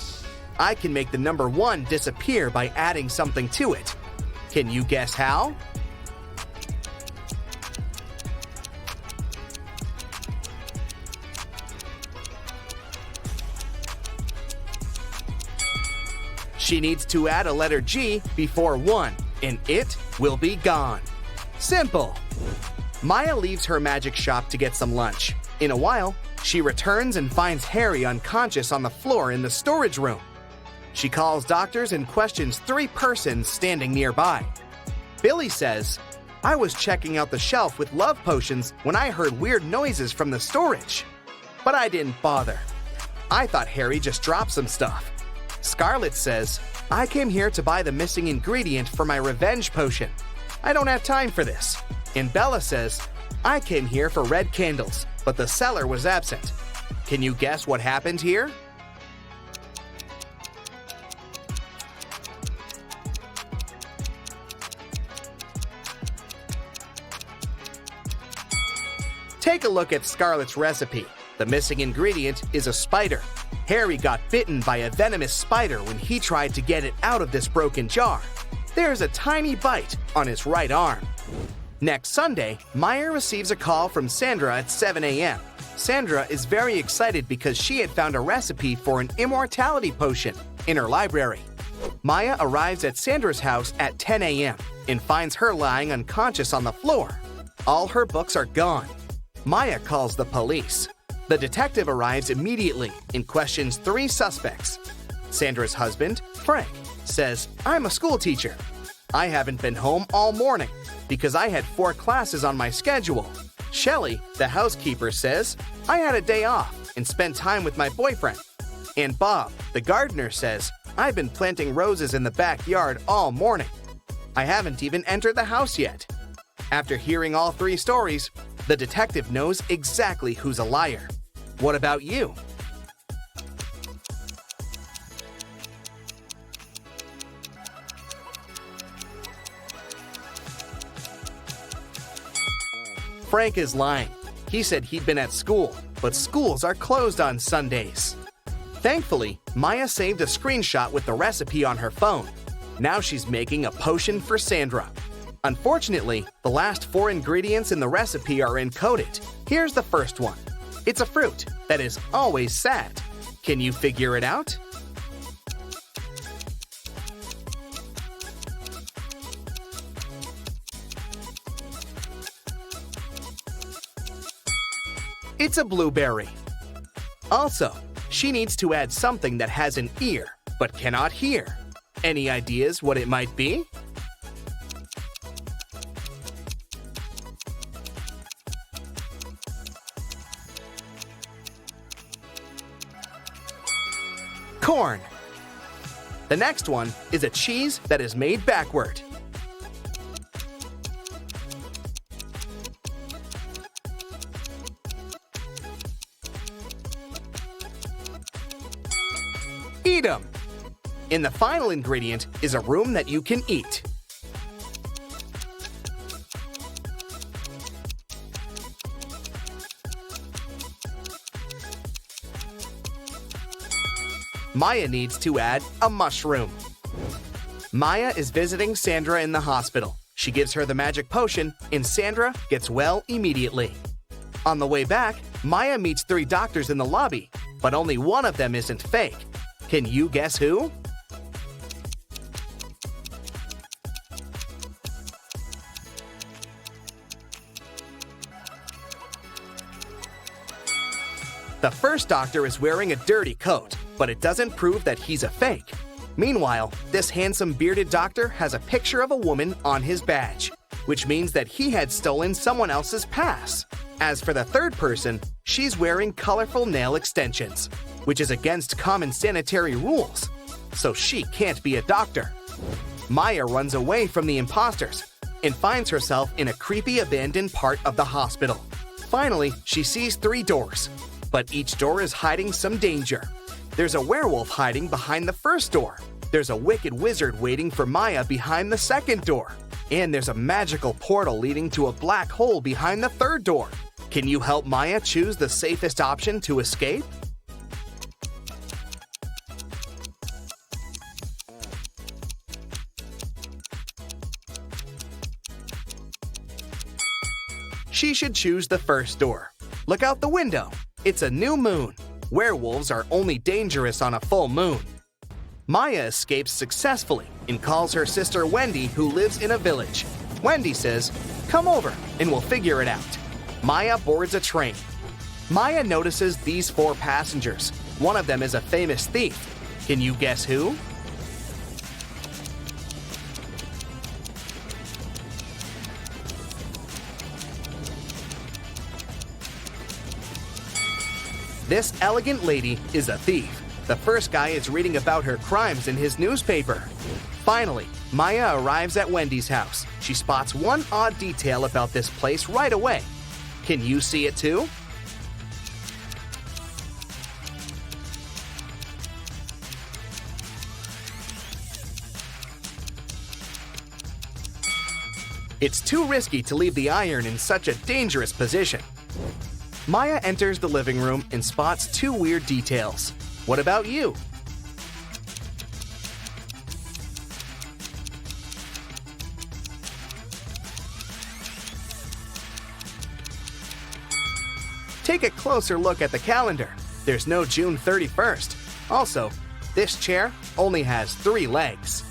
I can make the number 1 disappear by adding something to it. Can you guess how?" She needs to add a letter G before 1, and it will be gone. Simple. Maya leaves her magic shop to get some lunch. In a while, she returns and finds Harry unconscious on the floor in the storage room. She calls doctors and questions 3 persons standing nearby. Billy says, "I was checking out the shelf with love potions when I heard weird noises from the storage. But I didn't bother. I thought Harry just dropped some stuff." Scarlet says, "I came here to buy the missing ingredient for my revenge potion. I don't have time for this." And Bella says, "I came here for red candles, but the seller was absent." Can you guess what happened here? Take a look at Scarlet's recipe. The missing ingredient is a spider. Harry got bitten by a venomous spider when he tried to get it out of this broken jar. There's a tiny bite on his right arm. Next Sunday, Maya receives a call from Sandra at 7 a.m. Sandra is very excited because she had found a recipe for an immortality potion in her library. Maya arrives at Sandra's house at 10 a.m. and finds her lying unconscious on the floor. All her books are gone. Maya calls the police. The detective arrives immediately and questions 3 suspects. Sandra's husband, Frank, says, "I'm a school teacher. I haven't been home all morning because I had 4 classes on my schedule." Shelley, the housekeeper, says, "I had a day off and spent time with my boyfriend." And Bob, the gardener, says, "I've been planting roses in the backyard all morning." I haven't even entered the house yet. After hearing all 3 stories, the detective knows exactly who's a liar. What about you? Frank is lying. He said he'd been at school, but schools are closed on Sundays. Thankfully, Maya saved a screenshot with the recipe on her phone. Now she's making a potion for Sandra. Unfortunately, the last 4 ingredients in the recipe are encoded. Here's the first one. It's a fruit that is always sad. Can you figure it out? It's a blueberry. Also, she needs to add something that has an ear but cannot hear. Any ideas what it might be? Corn. The next one is a cheese that is made backward. Eat 'em. In the final ingredient is a room that you can eat. Maya needs to add a mushroom. Maya is visiting Sandra in the hospital. She gives her the magic potion, and Sandra gets well immediately. On the way back, Maya meets 3 doctors in the lobby, but only one of them isn't fake. Can you guess who? The first doctor is wearing a dirty coat, but it doesn't prove that he's a fake. Meanwhile, this handsome bearded doctor has a picture of a woman on his badge, which means that he had stolen someone else's pass. As for the third person, she's wearing colorful nail extensions, which is against common sanitary rules, so she can't be a doctor. Maya runs away from the imposters and finds herself in a creepy abandoned part of the hospital. Finally, she sees 3 doors, but each door is hiding some danger. There's a werewolf hiding behind the first door. There's a wicked wizard waiting for Maya behind the second door. And there's a magical portal leading to a black hole behind the third door. Can you help Maya choose the safest option to escape? She should choose the first door. Look out the window. It's a new moon. Werewolves are only dangerous on a full moon. Maya escapes successfully and calls her sister Wendy, who lives in a village. Wendy says, "Come over and we'll figure it out." Maya boards a train. Maya notices these 4 passengers. One of them is a famous thief. Can you guess who? This elegant lady is a thief. The first guy is reading about her crimes in his newspaper. Finally, Maya arrives at Wendy's house. She spots one odd detail about this place right away. Can you see it too? It's too risky to leave the iron in such a dangerous position. Maya enters the living room and spots 2 weird details. What about you? Take a closer look at the calendar. There's no June 31st. Also, this chair only has 3 legs.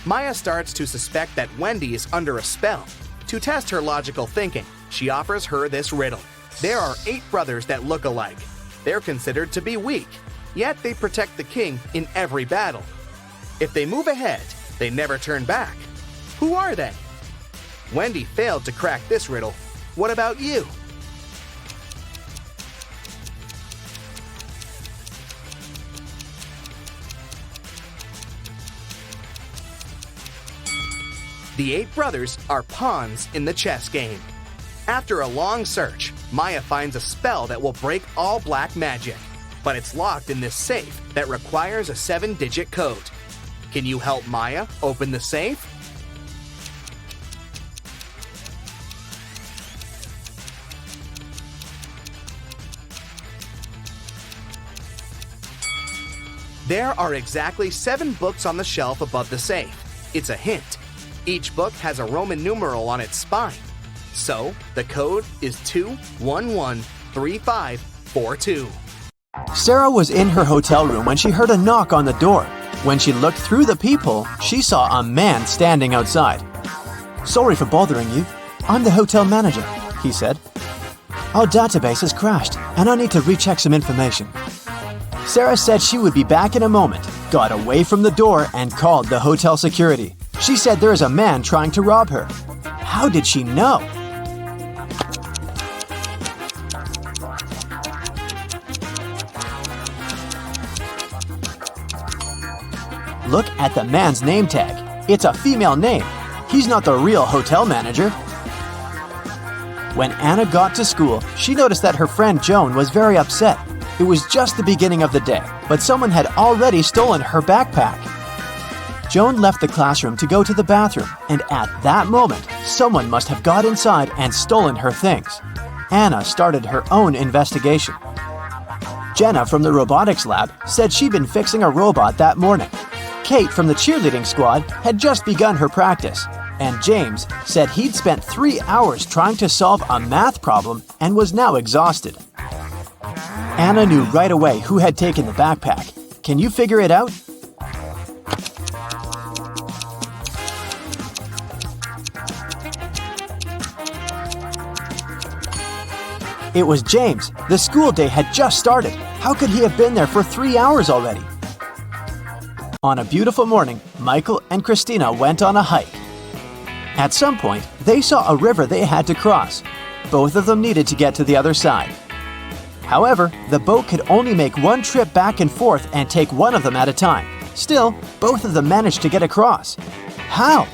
Maya starts to suspect that Wendy is under a spell. To test her logical thinking, she offers her this riddle. There are 8 brothers that look alike. They're considered to be weak, yet they protect the king in every battle. If they move ahead, they never turn back. Who are they? Wendy failed to crack this riddle. What about you? The 8 brothers are pawns in the chess game. After a long search, Maya finds a spell that will break all black magic, but it's locked in this safe that requires a 7-digit code. Can you help Maya open the safe? There are exactly 7 books on the shelf above the safe. It's a hint. Each book has a Roman numeral on its spine. So, the code is 2113542. Sarah was in her hotel room when she heard a knock on the door. When she looked through the peephole, she saw a man standing outside. "Sorry for bothering you. I'm the hotel manager," he said. "Our database has crashed, and I need to recheck some information." Sarah said she would be back in a moment, got away from the door, and called the hotel security. She said there is a man trying to rob her. How did she know? Look at the man's name tag. It's a female name. He's not the real hotel manager. When Anna got to school, she noticed that her friend Joan was very upset. It was just the beginning of the day, but someone had already stolen her backpack. Joan left the classroom to go to the bathroom, and at that moment, someone must have got inside and stolen her things. Anna started her own investigation. Jenna from the robotics lab said she'd been fixing a robot that morning. Kate from the cheerleading squad had just begun her practice, and James said he'd spent 3 hours trying to solve a math problem and was now exhausted. Anna knew right away who had taken the backpack. Can you figure it out? It was James. The school day had just started. How could he have been there for 3 hours already? On a beautiful morning, Michael and Christina went on a hike. At some point, they saw a river they had to cross. Both of them needed to get to the other side. However, the boat could only make one trip back and forth and take one of them at a time. Still, both of them managed to get across. How?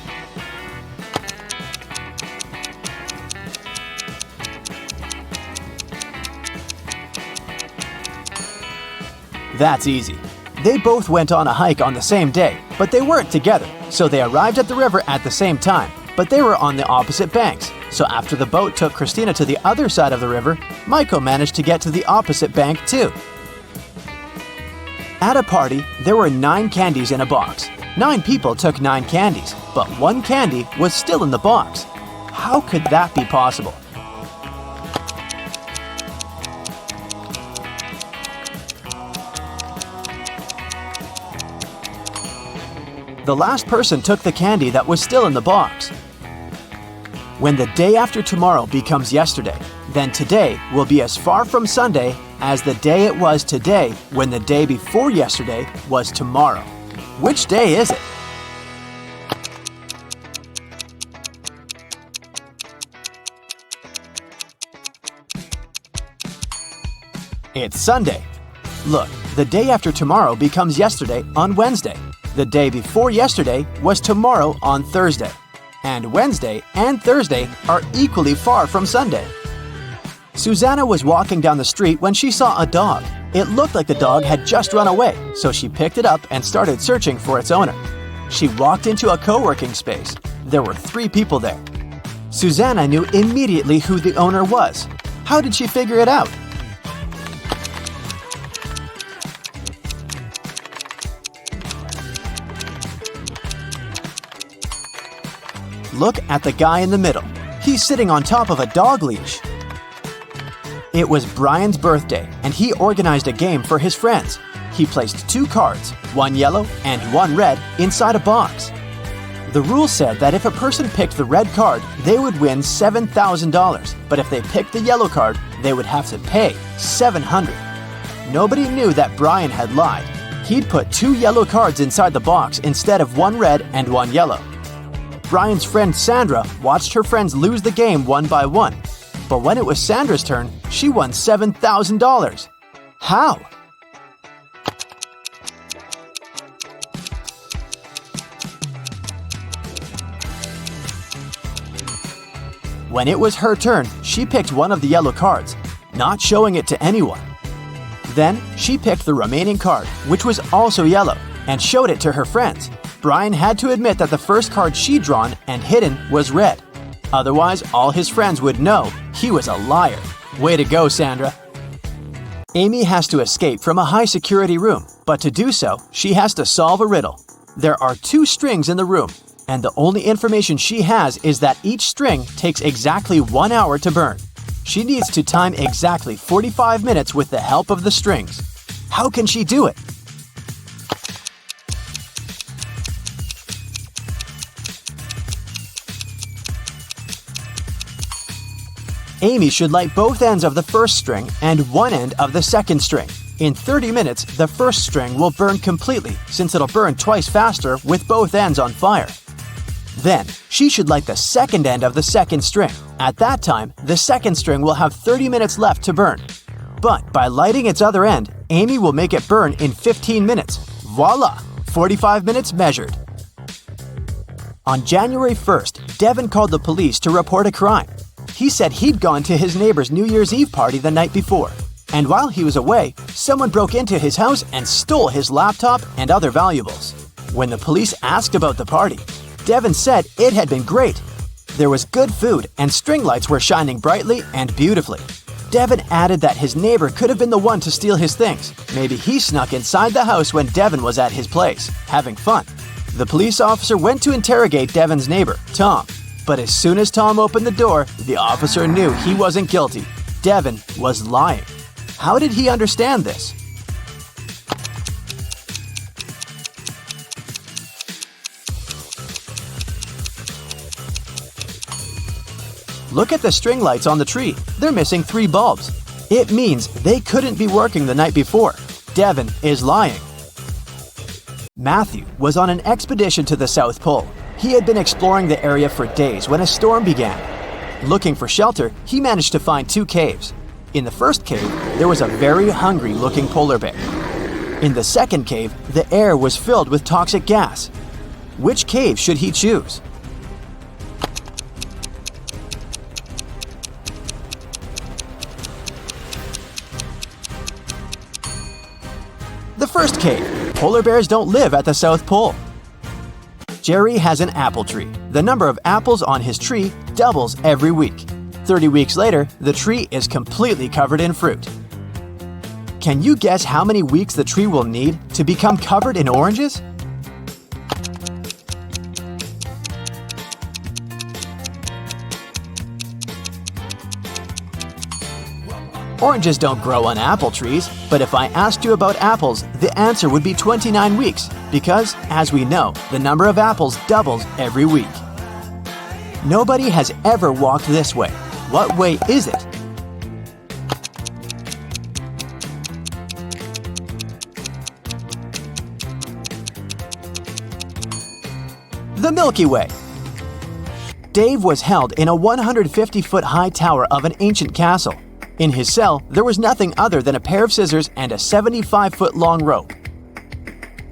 That's easy. They both went on a hike on the same day, but they weren't together, so they arrived at the river at the same time, but they were on the opposite banks. So after the boat took Christina to the other side of the river, Michael managed to get to the opposite bank too. At a party, there were 9 candies in a box. 9 people took 9 candies, but 1 candy was still in the box. How could that be possible? The last person took the candy that was still in the box. When the day after tomorrow becomes yesterday, then today will be as far from Sunday as the day it was today when the day before yesterday was tomorrow. Which day is it? It's Sunday. Look, the day after tomorrow becomes yesterday on Wednesday. The day before yesterday was tomorrow on Thursday. And Wednesday and Thursday are equally far from Sunday. Susanna was walking down the street when she saw a dog. It looked like the dog had just run away, so she picked it up and started searching for its owner. She walked into a co-working space. There were 3 people there. Susanna knew immediately who the owner was. How did she figure it out? Look at the guy in the middle. He's sitting on top of a dog leash. It was Brian's birthday, and he organized a game for his friends. He placed 2 cards, 1 yellow and 1 red, inside a box. The rule said that if a person picked the red card, they would win $7,000, but if they picked the yellow card, they would have to pay $700. Nobody knew that Brian had lied. He'd put 2 yellow cards inside the box instead of 1 red and 1 yellow. Brian's friend Sandra watched her friends lose the game one by one. But when it was Sandra's turn, she won $7,000. How? When it was her turn, she picked one of the yellow cards, not showing it to anyone. Then, she picked the remaining card, which was also yellow, and showed it to her friends. Brian had to admit that the first card she'd drawn and hidden was red. Otherwise, all his friends would know he was a liar. Way to go, Sandra. Amy has to escape from a high-security room, but to do so, she has to solve a riddle. There are 2 strings in the room, and the only information she has is that each string takes exactly 1 hour to burn. She needs to time exactly 45 minutes with the help of the strings. How can she do it? Amy should light both ends of the first string and one end of the second string. In 30 minutes, the first string will burn completely since it'll burn twice faster with both ends on fire. Then, she should light the second end of the second string. At that time, the second string will have 30 minutes left to burn. But by lighting its other end, Amy will make it burn in 15 minutes. Voila! 45 minutes measured. On January 1st, Devin called the police to report a crime. He said he'd gone to his neighbor's New Year's Eve party the night before. And while he was away, someone broke into his house and stole his laptop and other valuables. When the police asked about the party, Devin said it had been great. There was good food and string lights were shining brightly and beautifully. Devin added that his neighbor could have been the one to steal his things. Maybe he snuck inside the house when Devin was at his place, having fun. The police officer went to interrogate Devin's neighbor, Tom. But as soon as Tom opened the door, the officer knew he wasn't guilty. Devin was lying. How did he understand this? Look at the string lights on the tree. They're missing 3 bulbs. It means they couldn't be working the night before. Devin is lying. Matthew was on an expedition to the South Pole. He had been exploring the area for days when a storm began. Looking for shelter, he managed to find 2 caves. In the first cave, there was a very hungry-looking polar bear. In the second cave, the air was filled with toxic gas. Which cave should he choose? The first cave. Polar bears don't live at the South Pole. Jerry has an apple tree. The number of apples on his tree doubles every week. 30 weeks later, the tree is completely covered in fruit. Can you guess how many weeks the tree will need to become covered in oranges? Oranges don't grow on apple trees, but if I asked you about apples, the answer would be 29 weeks, because, as we know, the number of apples doubles every week. Nobody has ever walked this way. What way is it? The Milky Way. Dave was held in a 150-foot high tower of an ancient castle. In his cell, there was nothing other than a pair of scissors and a 75-foot long rope.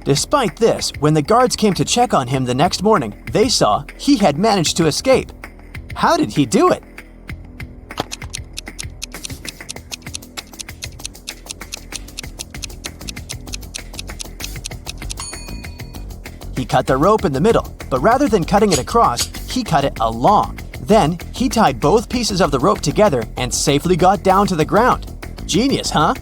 Despite this, when the guards came to check on him the next morning, they saw he had managed to escape. How did he do it? He cut the rope in the middle, but rather than cutting it across, he cut it along. Then, he tied both pieces of the rope together and safely got down to the ground. Genius, huh?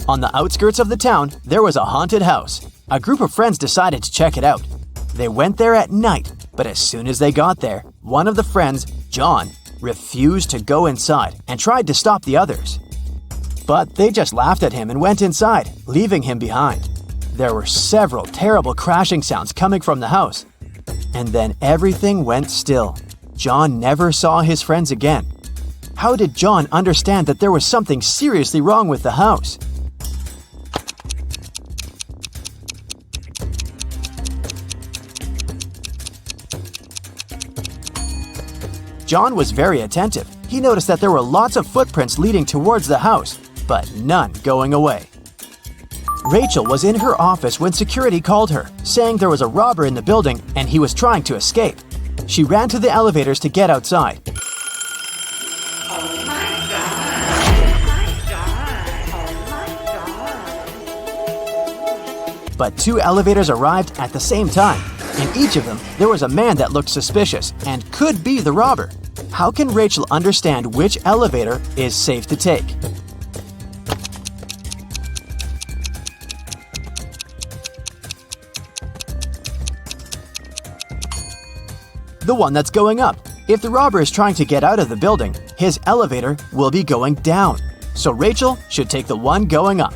On the outskirts of the town, there was a haunted house. A group of friends decided to check it out. They went there at night, but as soon as they got there, one of the friends, John, refused to go inside and tried to stop the others. But they just laughed at him and went inside, leaving him behind. There were several terrible crashing sounds coming from the house. And then everything went still. John never saw his friends again. How did John understand that there was something seriously wrong with the house? John was very attentive. He noticed that there were lots of footprints leading towards the house, but none going away. Rachel was in her office when security called her, saying there was a robber in the building and he was trying to escape. She ran to the elevators to get outside. But 2 elevators arrived at the same time. In each of them, there was a man that looked suspicious and could be the robber. How can Rachel understand which elevator is safe to take? The one that's going up. If the robber is trying to get out of the building, his elevator will be going down. So Rachel should take the one going up.